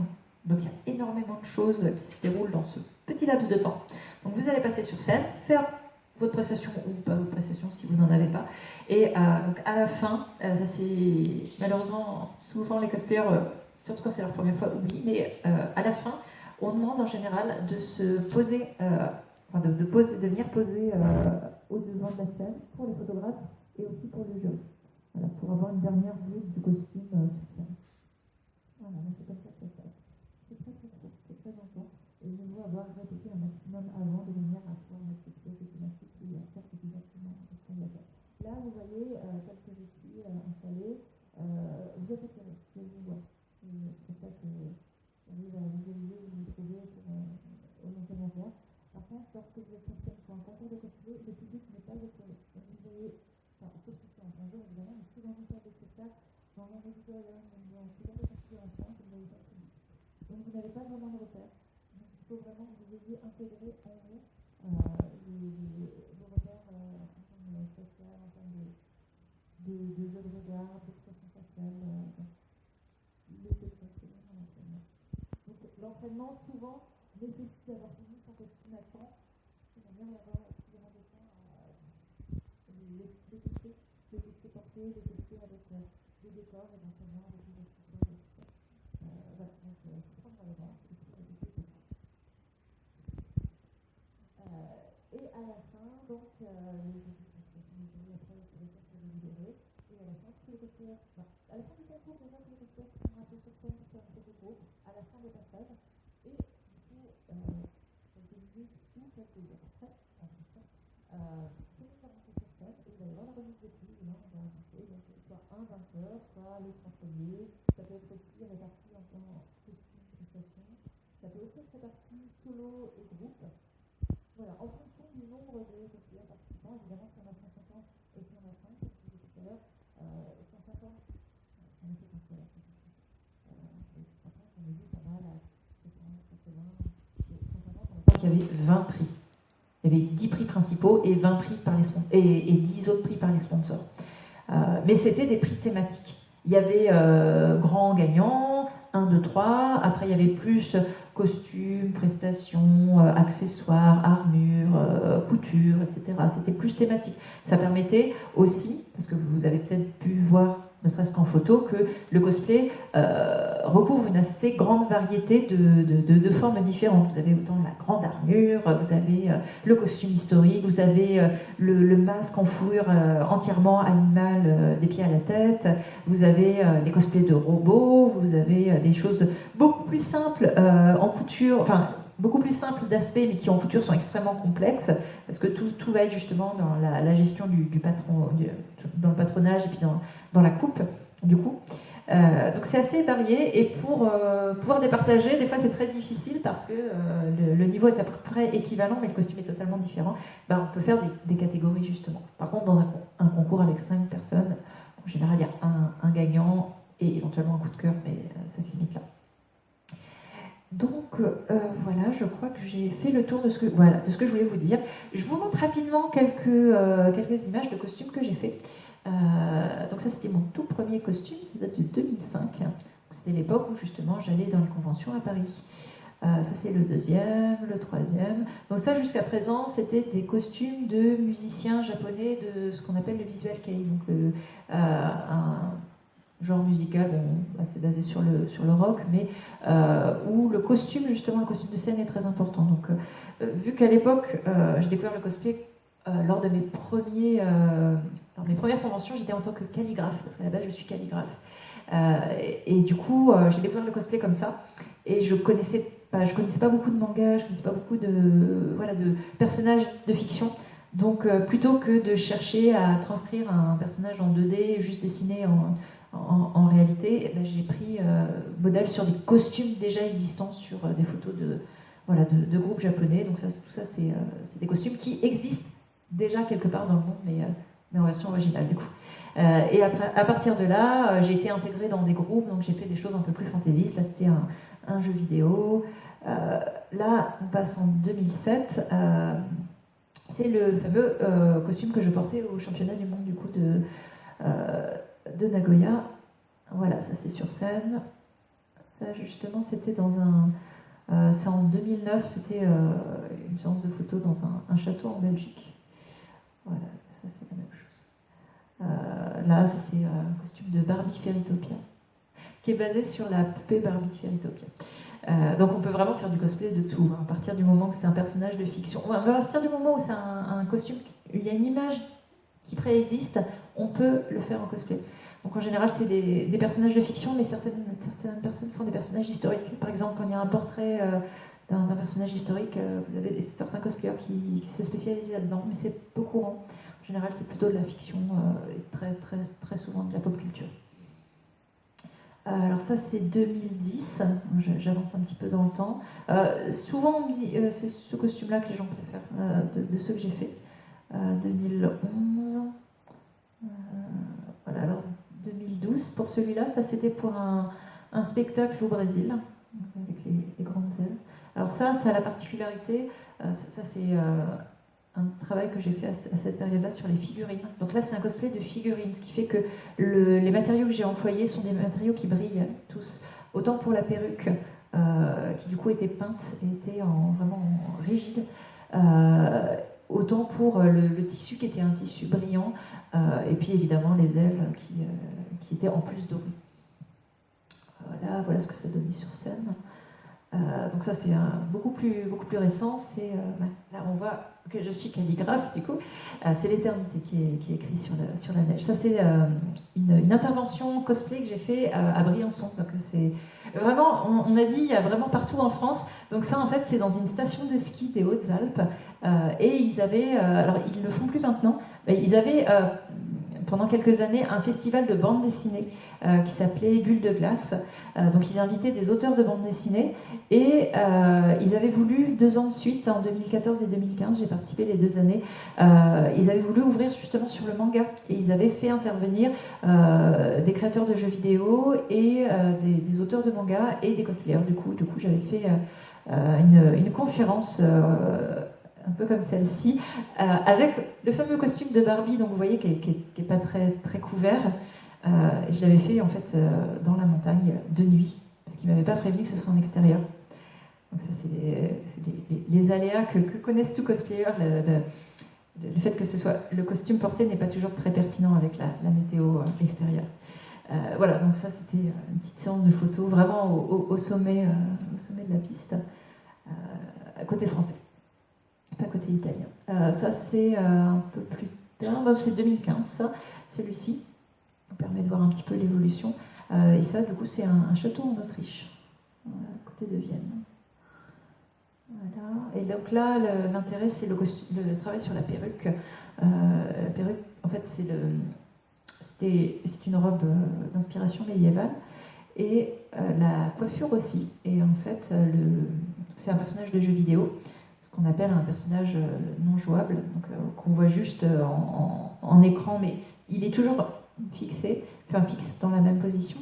Donc il y a énormément de choses qui se déroulent dans ce petit laps de temps. Donc vous allez passer sur scène, faire votre prestation ou pas votre prestation si vous n'en avez pas. Et donc à la fin, ça c'est malheureusement souvent les cosplayers, surtout quand c'est leur première fois, oublient, mais à la fin, on demande en général de se poser, de venir poser au devant de la scène pour les photographes et aussi pour le jury. Voilà, pour avoir une dernière vue du costume sur scène. Voilà, c'est comme ça que ça se passe. C'est très intense. doit répéter un maximum avant de manière à pouvoir mettre quelque chose de thématique et à faire exactement ce qu'on doit faire. Là, vous voyez, tel que je suis installée, vous êtes éclairé, je vous vois. C'est pour ça que j'arrive à visualiser où vous trouvez au long terme. Par contre, lorsque vous êtes sur scène pour un concours de cosplay, le public n'est pas éclairé. Donc vous voyez, enfin, sauf si c'est en plein jour évidemment, mais si dans une salle de spectacle, dans un auditorium, dans un plusieurs de configuration, vous ne voyez pas le public. Donc vous n'avez pas vraiment de repère. Donc il faut vraiment que vous ayez intégré en vous vos repères en termes spatial, en termes de jeu de regard, d'expression faciale. Laissez faire, c'est bien un entraînement. Donc l'entraînement souvent nécessite d'avoir fini son costume à temps, de manière à avoir suffisamment de temps à les tester porter, les tester avec des décors, éventuellement avec des accessoires et tout ça. Voilà, donc c'est prendre à l'avance et puis répéter tout ça. Et à la fin, donc, les explications après sur les tests de libérer, et à la fin, tous les costueurs, à la fin du concours, déjà tous les costueurs qui sont un peu sur scène pour faire un photo, à la fin des passages, et du coup, quelques minutes ou quelques heures après, tout le monde va monter sur scène, et il va y avoir la remise de prix, et là, on va annoncer donc, soit un vainqueur, soit les 3 premiers, ça peut être aussi réparti en costume, prestation, ça peut aussi être réparti solo et groupe. Voilà, en fonction du nombre de cosplayers participants, évidemment, si on a 150 et si on a 5, comme je disais tout à l'heure, 150, on a fait qu'un seul, et par contre, on a vu pas mal à 80, 150, il y avait 20 prix. Il y avait 10 prix principaux et 20 prix par les et 10 autres prix par les sponsors. Mais c'était des prix thématiques. Il y avait grand gagnant, 1, 2, 3. Après, il y avait plus costumes, prestations, accessoires, armures, couture, etc. C'était plus thématique. Ça permettait aussi, parce que vous avez peut-être pu voir, ne serait-ce qu'en photo, que le cosplay recouvre une assez grande variété de formes différentes. Vous avez autant la grande armure, vous avez le costume historique, vous avez le masque en fourrure entièrement animal des pieds à la tête, vous avez les cosplays de robots, vous avez des choses beaucoup plus simples en couture, enfin beaucoup plus simples d'aspect, mais qui en couture sont extrêmement complexes, parce que tout va être justement dans la gestion du patron, dans le patronage et puis dans la coupe, du coup. Donc c'est assez varié, et pour pouvoir départager, des fois c'est très difficile parce que le niveau est à peu près équivalent, mais le costume est totalement différent. On peut faire des catégories justement. Par contre, dans un concours avec 5 personnes, en général il y a un gagnant et éventuellement un coup de cœur, mais ça se limite là. Donc voilà, je crois que j'ai fait le tour de ce que je voulais vous dire. Je vous montre rapidement quelques images de costumes que j'ai fait. Donc ça, c'était mon tout premier costume, ça date de 2005. C'était l'époque où justement j'allais dans les conventions à Paris. Ça, c'est le deuxième, le troisième. Donc ça, jusqu'à présent, c'était des costumes de musiciens japonais de ce qu'on appelle le visual kei, donc un genre musical, c'est basé sur le rock, mais où le costume, justement, le costume de scène est très important. Donc, vu qu'à l'époque, j'ai découvert le cosplay lors de mes premières conventions, j'étais en tant que calligraphe, parce qu'à la base, je suis calligraphe. Et du coup, j'ai découvert le cosplay comme ça, et je connaissais pas beaucoup de mangas, je connaissais pas beaucoup de personnages de fiction. Donc, plutôt que de chercher à transcrire un personnage en 2D, juste dessiné en réalité, j'ai pris modèle sur des costumes déjà existants sur des photos de groupes japonais. Donc tout ça, c'est des costumes qui existent déjà quelque part dans le monde, mais en version originale du coup. Et après, à partir de là, j'ai été intégrée dans des groupes, donc j'ai fait des choses un peu plus fantaisistes. Là, c'était un jeu vidéo. Là, on passe en 2007. C'est le fameux costume que je portais au championnat du monde du coup de Nagoya. Voilà, ça c'est sur scène. Ça justement, c'était dans c'est en 2009, c'était une séance de photos dans un château en Belgique. Voilà, ça c'est la même chose. Là, ça c'est un costume de Barbie Fairytopia, qui est basé sur la poupée Barbie Fairytopia. Donc on peut vraiment faire du cosplay de tout, à partir du moment que c'est un personnage de fiction, à partir du moment où c'est un costume, il y a une image qui préexiste, on peut le faire en cosplay. Donc en général c'est des personnages de fiction, mais certaines personnes font des personnages historiques. Par exemple, quand il y a un portrait d'un personnage historique. Vous avez certains cosplayers qui se spécialisent là-dedans, mais c'est peu courant. En général, c'est plutôt de la fiction et très souvent de la pop culture. Alors ça, c'est 2010. J'avance un petit peu dans le temps. Souvent, on me dit, c'est ce costume-là que les gens préfèrent, de ceux que j'ai fait. 2011. Voilà, alors 2012 pour celui-là. Ça, c'était pour un spectacle au Brésil, avec les grandes ailes. Alors ça a la particularité, ça c'est un travail que j'ai fait à cette période-là sur les figurines. Donc là, c'est un cosplay de figurines, ce qui fait que les matériaux que j'ai employés sont des matériaux qui brillent tous. Autant pour la perruque, qui du coup était peinte et était vraiment rigide, autant pour le tissu qui était un tissu brillant, et puis évidemment les ailes qui étaient en plus dorées. Voilà ce que ça donnait sur scène. Donc ça c'est beaucoup plus récent. C'est là on voit que je suis calligraphe du coup. C'est l'éternité qui est écrit sur la neige. Ça c'est une intervention cosplay que j'ai fait à Briançon. Donc c'est vraiment, on a dit il y a vraiment partout en France. Donc ça en fait c'est dans une station de ski des Hautes-Alpes et ils avaient, alors ils le font plus maintenant, mais ils avaient pendant quelques années un festival de bande dessinée qui s'appelait Bulle de glace. Donc ils invitaient des auteurs de bande dessinée et ils avaient voulu 2 ans de suite, en 2014 et 2015, j'ai participé les 2 années, ils avaient voulu ouvrir justement sur le manga et ils avaient fait intervenir des créateurs de jeux vidéo et des auteurs de manga et des cosplayers. Du coup j'avais fait une conférence un peu comme celle-ci, avec le fameux costume de Barbie, donc vous voyez, qui est pas très couvert. Je l'avais fait en fait dans la montagne de nuit, parce qu'il m'avait pas prévenu que ce serait en extérieur. Donc ça, c'est les aléas que connaissent tous cosplayers. Le fait que ce soit le costume porté n'est pas toujours très pertinent avec la météo extérieure. Voilà, donc ça c'était une petite séance de photos vraiment au sommet de la piste, à côté français. Pas côté italien. Ça, c'est un peu plus tard, c'est 2015, ça, celui-ci. Ça permet de voir un petit peu l'évolution. Et ça, du coup, c'est un château en Autriche, à côté de Vienne. Voilà. Et donc là, l'intérêt, c'est le travail sur la perruque. La perruque, en fait, c'est une robe d'inspiration médiévale. Et la coiffure aussi. Et en fait, c'est un personnage de jeu vidéo. Qu'on appelle un personnage non jouable, qu'on voit juste en écran, mais il est toujours fixe dans la même position.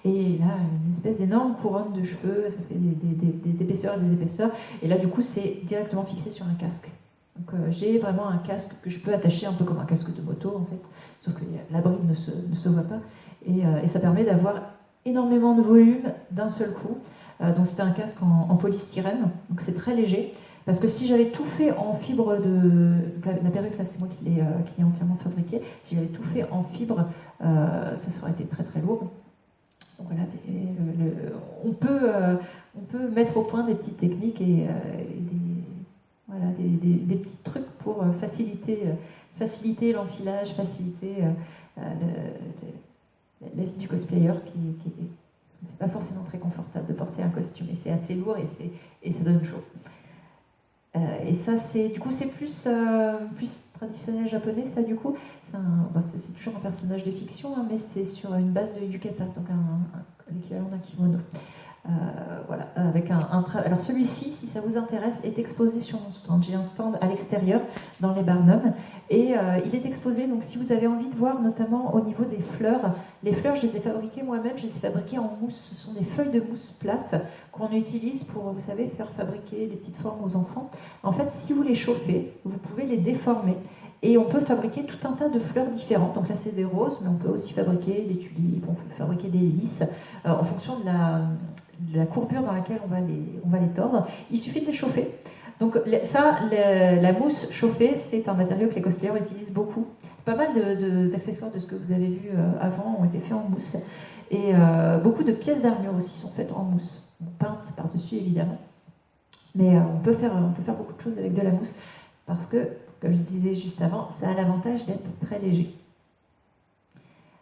Et là, une espèce d'énorme couronne de cheveux, ça fait des épaisseurs et des épaisseurs. Et là, du coup, c'est directement fixé sur un casque. Donc j'ai vraiment un casque que je peux attacher un peu comme un casque de moto, en fait, sauf que la bride ne se voit pas. Et ça permet d'avoir énormément de volume d'un seul coup. Donc c'était un casque en polystyrène, donc c'est très léger. Parce que si j'avais tout fait en fibre la perruque, là c'est moi qui l'ai entièrement fabriquée, si j'avais tout fait en fibre, ça aurait été très lourd. Donc voilà, on peut mettre au point des petites techniques et des petits trucs pour faciliter l'enfilage, faciliter la vie du cosplayer parce que c'est pas forcément très confortable de porter un costume et c'est assez lourd et ça donne chaud. Et ça, c'est plus traditionnel japonais, ça, du coup. C'est toujours un personnage de fiction, hein, mais c'est sur une base de yukata, donc l'équivalent d'un kimono. Voilà, avec alors celui-ci, si ça vous intéresse, est exposé sur mon stand. J'ai un stand à l'extérieur, dans les Barnum, et il est exposé, donc si vous avez envie de voir, notamment au niveau des fleurs, les fleurs, je les ai fabriquées moi-même, je les ai fabriquées en mousse. Ce sont des feuilles de mousse plates qu'on utilise pour, vous savez, faire fabriquer des petites formes aux enfants. En fait, si vous les chauffez, vous pouvez les déformer. Et on peut fabriquer tout un tas de fleurs différentes. Donc là, c'est des roses, mais on peut aussi fabriquer des tulipes, on peut fabriquer des lys, en fonction de la courbure dans laquelle on va les tordre. Il suffit de les chauffer. Donc ça, la mousse chauffée, c'est un matériau que les cosplayers utilisent beaucoup. Pas mal d'accessoires de ce que vous avez vu avant ont été faits en mousse. Et beaucoup de pièces d'armure aussi sont faites en mousse, peintes par-dessus évidemment. Mais on peut faire beaucoup de choses avec de la mousse, parce que, comme je disais juste avant, ça a l'avantage d'être très léger.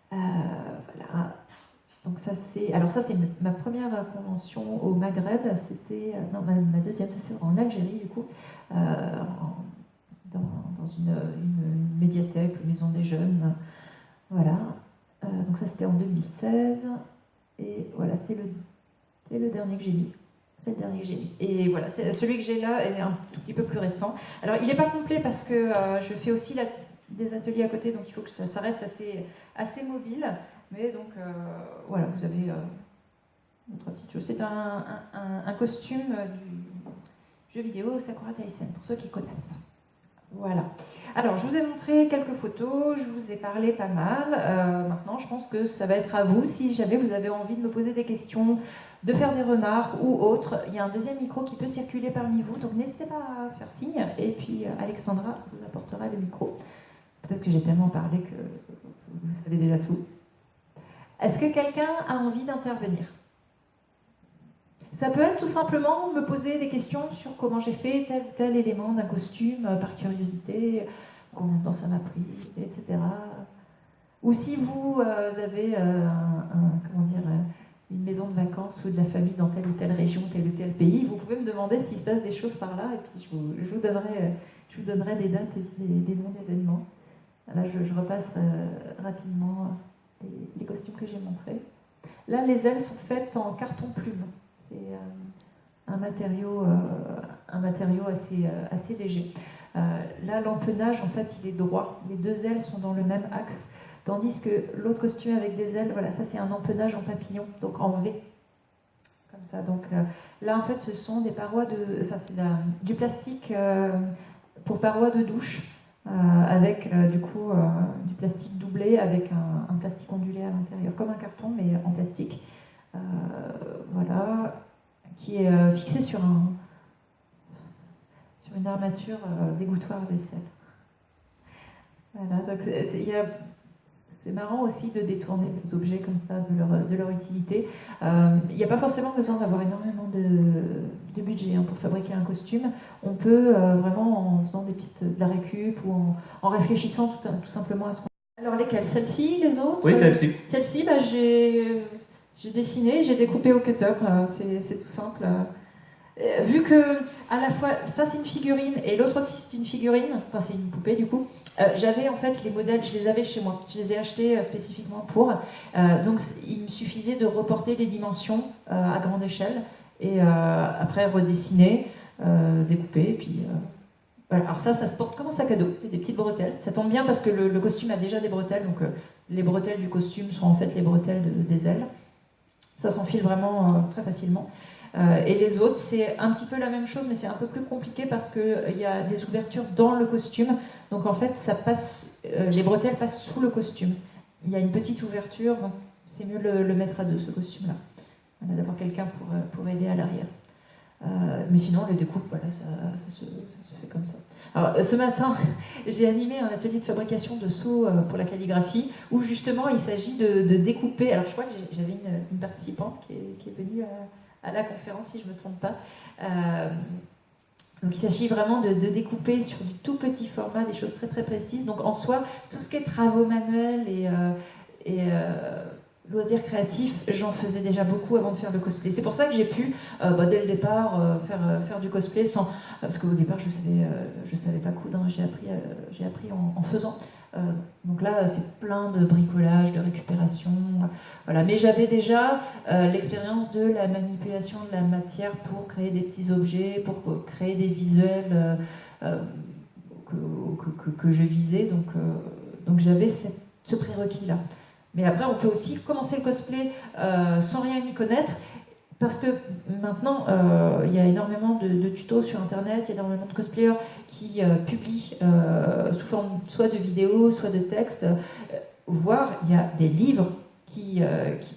Voilà. Donc ça c'est ma première convention au Maghreb, c'était non ma deuxième, ça c'est en Algérie du coup, dans une médiathèque, une maison des jeunes, voilà. Donc ça c'était en 2016 et voilà c'est le dernier que j'ai mis. C'est le dernier que j'ai mis. Et voilà, celui que j'ai là est un tout petit peu plus récent. Alors il n'est pas complet parce que je fais aussi des ateliers à côté, donc il faut que ça reste assez mobile. Mais donc voilà, vous avez autre petite chose. C'est un costume du jeu vidéo Sakura Taisen, pour ceux qui connaissent. Voilà. Alors, je vous ai montré quelques photos, je vous ai parlé pas mal. Maintenant, je pense que ça va être à vous, si jamais vous avez envie de me poser des questions, de faire des remarques ou autres. Il y a un deuxième micro qui peut circuler parmi vous, donc n'hésitez pas à faire signe. Et puis, Alexandra vous apportera le micro. Peut-être que j'ai tellement parlé que vous savez déjà tout. Est-ce que quelqu'un a envie d'intervenir ? Ça peut être tout simplement me poser des questions sur comment j'ai fait tel ou tel élément d'un costume par curiosité, combien de temps ça m'a pris, etc. Ou si vous avez une maison de vacances ou de la famille dans telle ou telle région, tel ou tel pays, vous pouvez me demander s'il se passe des choses par là et puis je vous donnerai des dates et des noms d'événements. Là, je repasse rapidement les costumes que j'ai montrés. Là, les ailes sont faites en carton plume. C'est un matériau assez léger. Là, l'empennage, en fait, il est droit. Les deux ailes sont dans le même axe, tandis que l'autre costume avec des ailes, voilà, ça c'est un empennage en papillon, donc en V. Comme ça. Donc là, en fait, ce sont des parois du plastique pour parois de douche, avec du plastique doublé avec un plastique ondulé à l'intérieur, comme un carton, mais en plastique. Voilà, qui est fixé sur une armature d'égouttoir à vaisselle. Voilà, donc c'est marrant aussi de détourner des objets comme ça de leur utilité. Il n'y a pas forcément besoin d'avoir énormément de budget pour fabriquer un costume. On peut vraiment, en faisant de la récup ou en réfléchissant tout simplement à ce qu'on... Alors lesquelles ? Celles-ci, les autres ? Oui, celle-ci. Celle-ci, j'ai dessiné, j'ai découpé au cutter, c'est tout simple. Vu que à la fois ça c'est une figurine et l'autre aussi c'est une figurine, enfin c'est une poupée du coup, j'avais en fait les modèles, je les avais chez moi, je les ai achetés spécifiquement pour, donc il me suffisait de reporter les dimensions à grande échelle et après redessiner, découper et puis voilà. Alors ça se porte comme un sac à dos, il y a des petites bretelles, ça tombe bien parce que le costume a déjà des bretelles, donc les bretelles du costume sont en fait les bretelles des ailes. Ça s'enfile vraiment très facilement. Et les autres, c'est un petit peu la même chose, mais c'est un peu plus compliqué parce qu'il y a des ouvertures dans le costume. Donc en fait, les bretelles passent sous le costume. Il y a une petite ouverture, donc c'est mieux le mettre à deux, ce costume-là. Voilà, d'avoir quelqu'un pour aider à l'arrière. Mais sinon, les découpes, voilà, ça se fait comme ça. Alors, ce matin, j'ai animé un atelier de fabrication de seaux pour la calligraphie, où justement, il s'agit de découper. Alors, je crois que j'avais une participante qui est venue à la conférence, si je ne me trompe pas. Donc, il s'agit vraiment de découper sur du tout petit format, des choses très très précises. Donc, en soi, tout ce qui est travaux manuels et loisirs créatifs, j'en faisais déjà beaucoup avant de faire le cosplay. C'est pour ça que j'ai pu, dès le départ, faire du cosplay sans... Parce qu'au départ, je savais pas coudre, hein, j'ai appris en faisant. Donc là, c'est plein de bricolage, de récupération, voilà. Mais j'avais déjà l'expérience de la manipulation de la matière pour créer des petits objets, pour créer des visuels que je visais. Donc j'avais ce prérequis-là. Mais après, on peut aussi commencer le cosplay sans rien y connaître, parce que maintenant, il y a énormément de tutos sur Internet, il y a énormément de cosplayers qui publient sous forme soit de vidéos, soit de textes, voire il y a des livres qui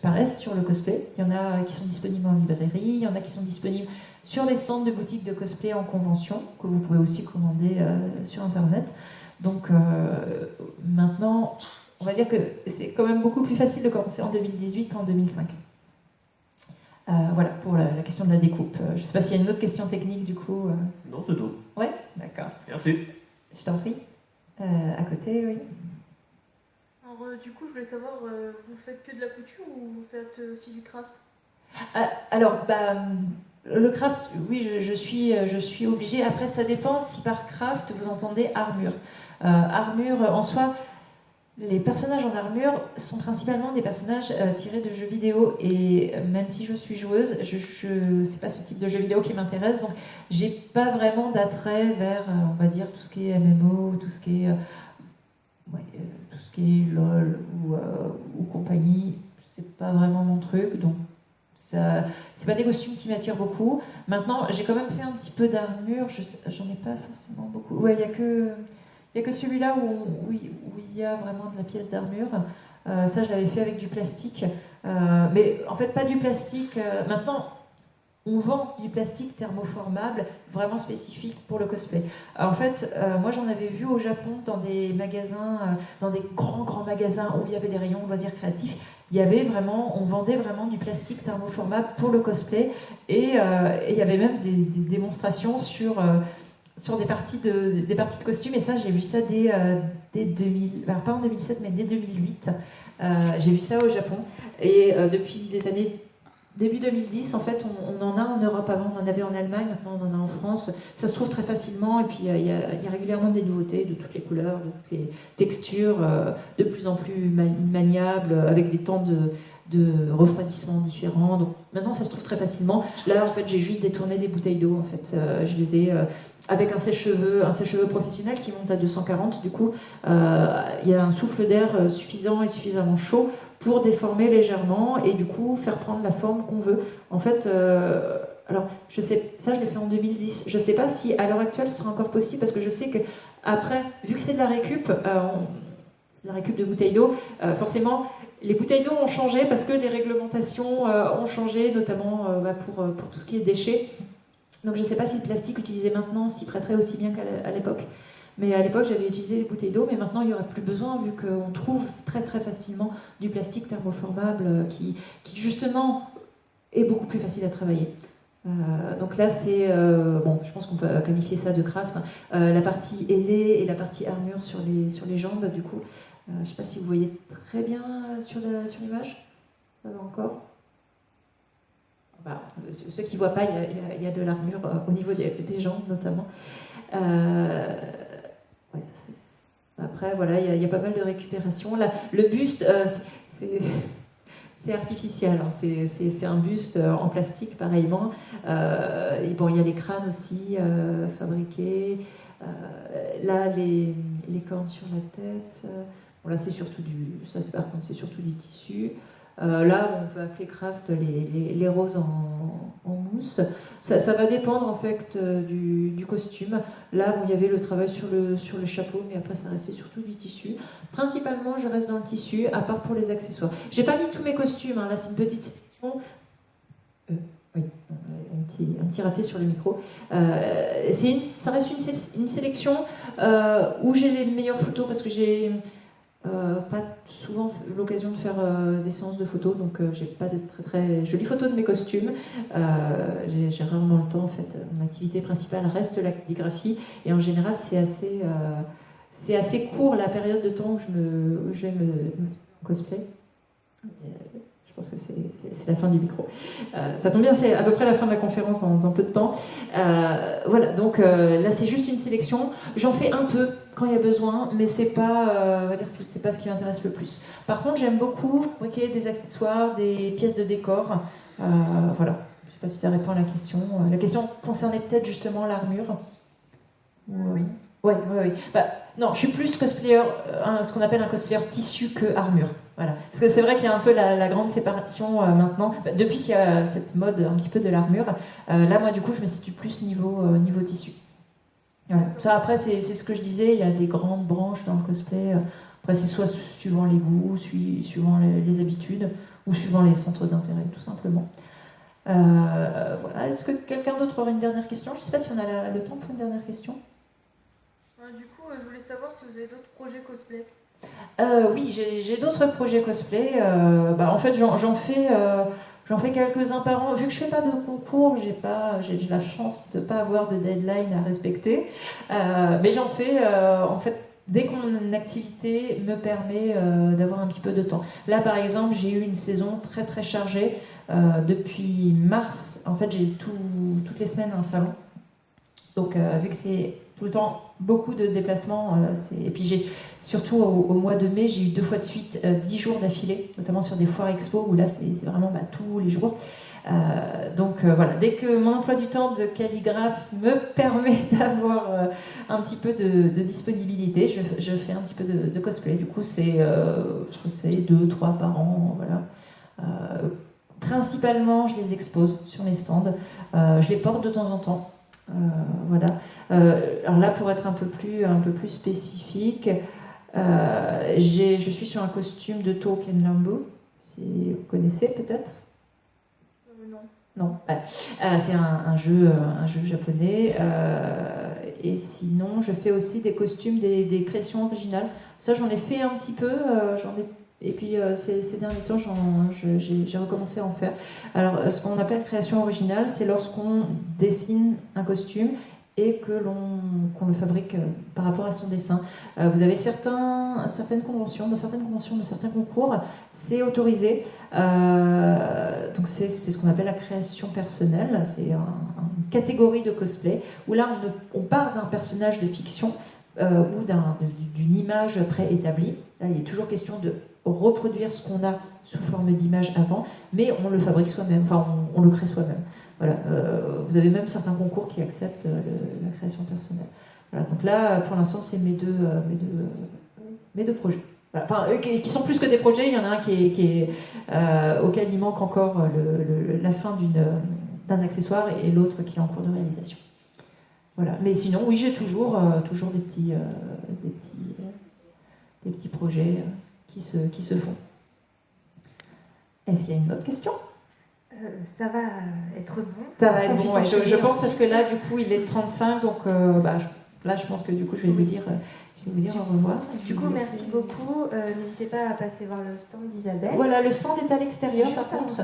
paraissent sur le cosplay. Il y en a qui sont disponibles en librairie, il y en a qui sont disponibles sur les stands de boutiques de cosplay en convention, que vous pouvez aussi commander sur Internet. Donc maintenant... On va dire que c'est quand même beaucoup plus facile de commencer en 2018 qu'en 2005. Voilà, pour la question de la découpe. Je ne sais pas s'il y a une autre question technique, du coup. Non, c'est tout. Ouais, d'accord. Merci. Je t'en prie. À côté, oui. Alors, du coup, je voulais savoir, vous faites que de la couture ou vous faites aussi du craft? Alors, le craft, oui, je suis obligée. Après, ça dépend si par craft vous entendez armure. Armure, en soi, les personnages en armure sont principalement des personnages tirés de jeux vidéo. Et même si je suis joueuse, c'est pas ce type de jeu vidéo qui m'intéresse. Donc, j'ai pas vraiment d'attrait vers, on va dire, tout ce qui est MMO, tout ce qui est, tout ce qui est LOL ou compagnie. C'est pas vraiment mon truc. Donc, c'est pas des costumes qui m'attirent beaucoup. Maintenant, j'ai quand même fait un petit peu d'armure, j'en ai pas forcément beaucoup. Ouais, il y a que celui-là où il y a vraiment de la pièce d'armure. Ça, je l'avais fait avec du plastique. Mais en fait, pas du plastique. Maintenant, on vend du plastique thermoformable vraiment spécifique pour le cosplay. En fait, moi j'en avais vu au Japon dans des magasins, dans des grands magasins où il y avait des rayons loisirs créatifs. On vendait vraiment du plastique thermoformable pour le cosplay et il y avait même des démonstrations sur des parties de costumes. Et ça, j'ai vu ça dès 2000, alors pas en 2007, mais dès 2008. J'ai vu ça au Japon et depuis des années. Début 2010, en fait, on en a en Europe. Avant, on en avait en Allemagne, maintenant on en a en France. Ça se trouve très facilement, et puis il y a régulièrement des nouveautés de toutes les couleurs, de toutes les textures, de plus en plus maniables, avec des temps de refroidissement différents. Donc maintenant, ça se trouve très facilement. Là, en fait, j'ai juste détourné des bouteilles d'eau. En fait, je les ai avec un sèche-cheveux professionnel qui monte à 240. Du coup, il y a un souffle d'air suffisant et suffisamment chaud pour déformer légèrement et du coup faire prendre la forme qu'on veut. En fait, alors je sais, ça je l'ai fait en 2010. Je sais pas si à l'heure actuelle ce sera encore possible parce que je sais que après, vu que c'est de la récup, de bouteilles d'eau, forcément les bouteilles d'eau ont changé parce que les réglementations ont changé, notamment pour tout ce qui est déchets. Donc je ne sais pas si le plastique utilisé maintenant s'y prêterait aussi bien qu'à l'époque. Mais à l'époque, j'avais utilisé les bouteilles d'eau, mais maintenant, il n'y aurait plus besoin, vu qu'on trouve très très facilement du plastique thermoformable qui justement, est beaucoup plus facile à travailler. Donc là, c'est... bon, je pense qu'on peut qualifier ça de craft. La partie ailée et la partie armure sur les jambes, du coup. Je ne sais pas si vous voyez très bien sur l'image. Ça va encore. Voilà. Ceux qui ne voient pas, il y a de l'armure au niveau des jambes, notamment. Ouais, après, voilà, il y a pas mal de récupération. Là, le buste, c'est artificiel. Hein. C'est un buste en plastique, pareillement. Et bon, il y a les crânes aussi fabriqués. Là, les cornes sur la tête. Bon, là, c'est surtout par contre, c'est surtout du tissu. Là, on peut appeler craft les roses en mousse. Ça va dépendre en fait du costume. Là, il y avait le travail sur le chapeau, mais après, ça restait surtout du tissu. Principalement, je reste dans le tissu, à part pour les accessoires. J'ai pas mis tous mes costumes. Hein. Là, c'est une petite sélection. Oui, un petit raté sur le micro. Ça reste une sélection où j'ai les meilleures photos parce que j'ai pas souvent l'occasion de faire des séances de photos, donc j'ai pas de très très jolies photos de mes costumes. J'ai rarement le temps en fait. Mon activité principale reste la calligraphie et en général c'est assez court la période de temps où je vais me cosplay. Je pense que c'est la fin du micro. Ça tombe bien, c'est à peu près la fin de la conférence dans peu de temps. Voilà, donc là c'est juste une sélection. J'en fais un peu quand il y a besoin, mais c'est pas, on va dire, c'est pas ce qui m'intéresse le plus. Par contre, j'aime beaucoup fabriquer des accessoires, des pièces de décor. Voilà, je sais pas si ça répond à la question. La question concernait peut-être justement l'armure. Oui. Oui. Non, je suis plus cosplayer, ce qu'on appelle un cosplayer tissu que armure. Voilà. Parce que c'est vrai qu'il y a un peu la grande séparation maintenant, depuis qu'il y a cette mode un petit peu de l'armure. Là, moi, du coup, je me situe plus niveau tissu. Voilà. Ça, après, c'est ce que je disais, il y a des grandes branches dans le cosplay. Après, c'est soit suivant les goûts, suivant les habitudes, ou suivant les centres d'intérêt, tout simplement. Voilà. Est-ce que quelqu'un d'autre aurait une dernière question? Je ne sais pas si on a le temps pour une dernière question. Du coup, je voulais savoir si vous avez d'autres projets cosplay. Oui, j'ai d'autres projets cosplay. En fait, j'en fais quelques-uns par an. Vu que je fais pas de concours, j'ai la chance de pas avoir de deadline à respecter. Mais j'en fais en fait dès que mon activité me permet d'avoir un petit peu de temps. Là, par exemple, j'ai eu une saison très très chargée. Depuis mars, en fait, j'ai toutes les semaines un salon. Donc, vu que c'est tout le temps beaucoup de déplacements, et puis j'ai surtout au mois de mai, j'ai eu 2 fois de suite 10 jours d'affilée, notamment sur des foires expo où là, c'est vraiment tous les jours. Donc voilà, dès que mon emploi du temps de calligraphe me permet d'avoir un petit peu de disponibilité, je fais un petit peu de cosplay. Du coup, c'est 2-3 par an, voilà. Principalement, je les expose sur mes stands. Je les porte de temps en temps. Voilà. Alors là, pour être un peu plus spécifique, je suis sur un costume de Touken Lambo, si vous connaissez peut-être. Non. Non. C'est un jeu japonais. Et sinon, je fais aussi des costumes, des créations originales. Ça, j'en ai fait un petit peu. Et puis ces derniers temps, j'ai recommencé à en faire. Alors, ce qu'on appelle création originale, c'est lorsqu'on dessine un costume et qu'on le fabrique par rapport à son dessin. Vous avez certaines conventions, de certains concours, c'est autorisé. Donc c'est ce qu'on appelle la création personnelle. C'est une catégorie de cosplay où là, on part d'un personnage de fiction ou d'une image préétablie. Là, il est toujours question de reproduire ce qu'on a sous forme d'image avant, mais on le fabrique soi-même, enfin on le crée soi-même. Voilà. Vous avez même certains concours qui acceptent la création personnelle. Voilà. Donc là, pour l'instant, c'est mes deux projets. Voilà. Enfin, qui sont plus que des projets. Il y en a un auquel il manque encore la fin d'un accessoire et l'autre qui est en cours de réalisation. Voilà. Mais sinon, oui, j'ai toujours des petits projets qui se font. Est-ce qu'il y a une autre question ? Ça va être bon. Ça va être bon, ouais, je pense, parce que là, du coup, il est 35, donc là, je pense que du coup, je vais vous dire au revoir. Du coup, merci beaucoup. N'hésitez pas à passer voir le stand d'Isabelle. Voilà, le stand est à l'extérieur, Juste par contre.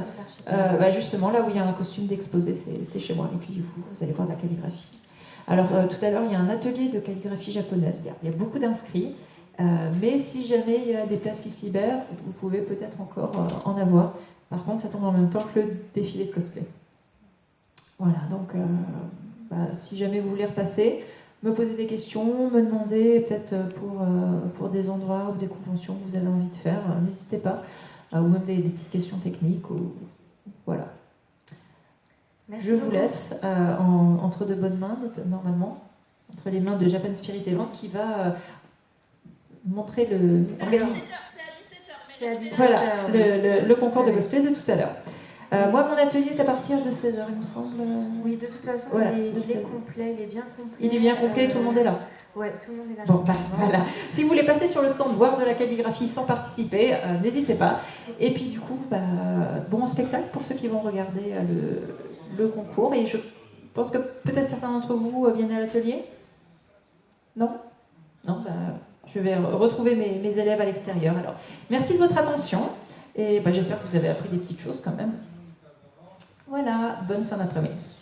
avant, Justement, là où il y a un costume d'exposé, c'est chez moi. Et puis, vous allez voir la calligraphie. Alors, tout à l'heure, il y a un atelier de calligraphie japonaise. Il y a beaucoup d'inscrits. Mais si jamais il y a des places qui se libèrent, vous pouvez peut-être encore en avoir. Par contre, ça tombe en même temps que le défilé de cosplay. Voilà, donc si jamais vous voulez repasser, me poser des questions, me demander peut-être pour des endroits ou des conventions que vous avez envie de faire, n'hésitez pas. Ou même des petites questions techniques. Voilà. Merci Je vous beaucoup. laisse entre de bonnes mains, normalement, entre les mains de Japan Spirit Event qui va montrer le... C'est à 17h. Voilà, le concours de cosplay de tout à l'heure. Moi, mon atelier est à partir de 16h, il me semble. Oui, de toute façon, Voilà, il de est 16. complet, il est bien complet. Il est bien complet, tout le monde est là. Ouais, tout le monde est là. Bon, voilà. Si vous voulez passer sur le stand, voir de la calligraphie sans participer, n'hésitez pas. Et puis du coup, bon spectacle pour ceux qui vont regarder le concours. Et je pense que peut-être certains d'entre vous viennent à l'atelier. Non ? Non, je vais retrouver mes élèves à l'extérieur. Alors, merci de votre attention. Et j'espère que vous avez appris des petites choses quand même. Voilà, bonne fin d'après-midi.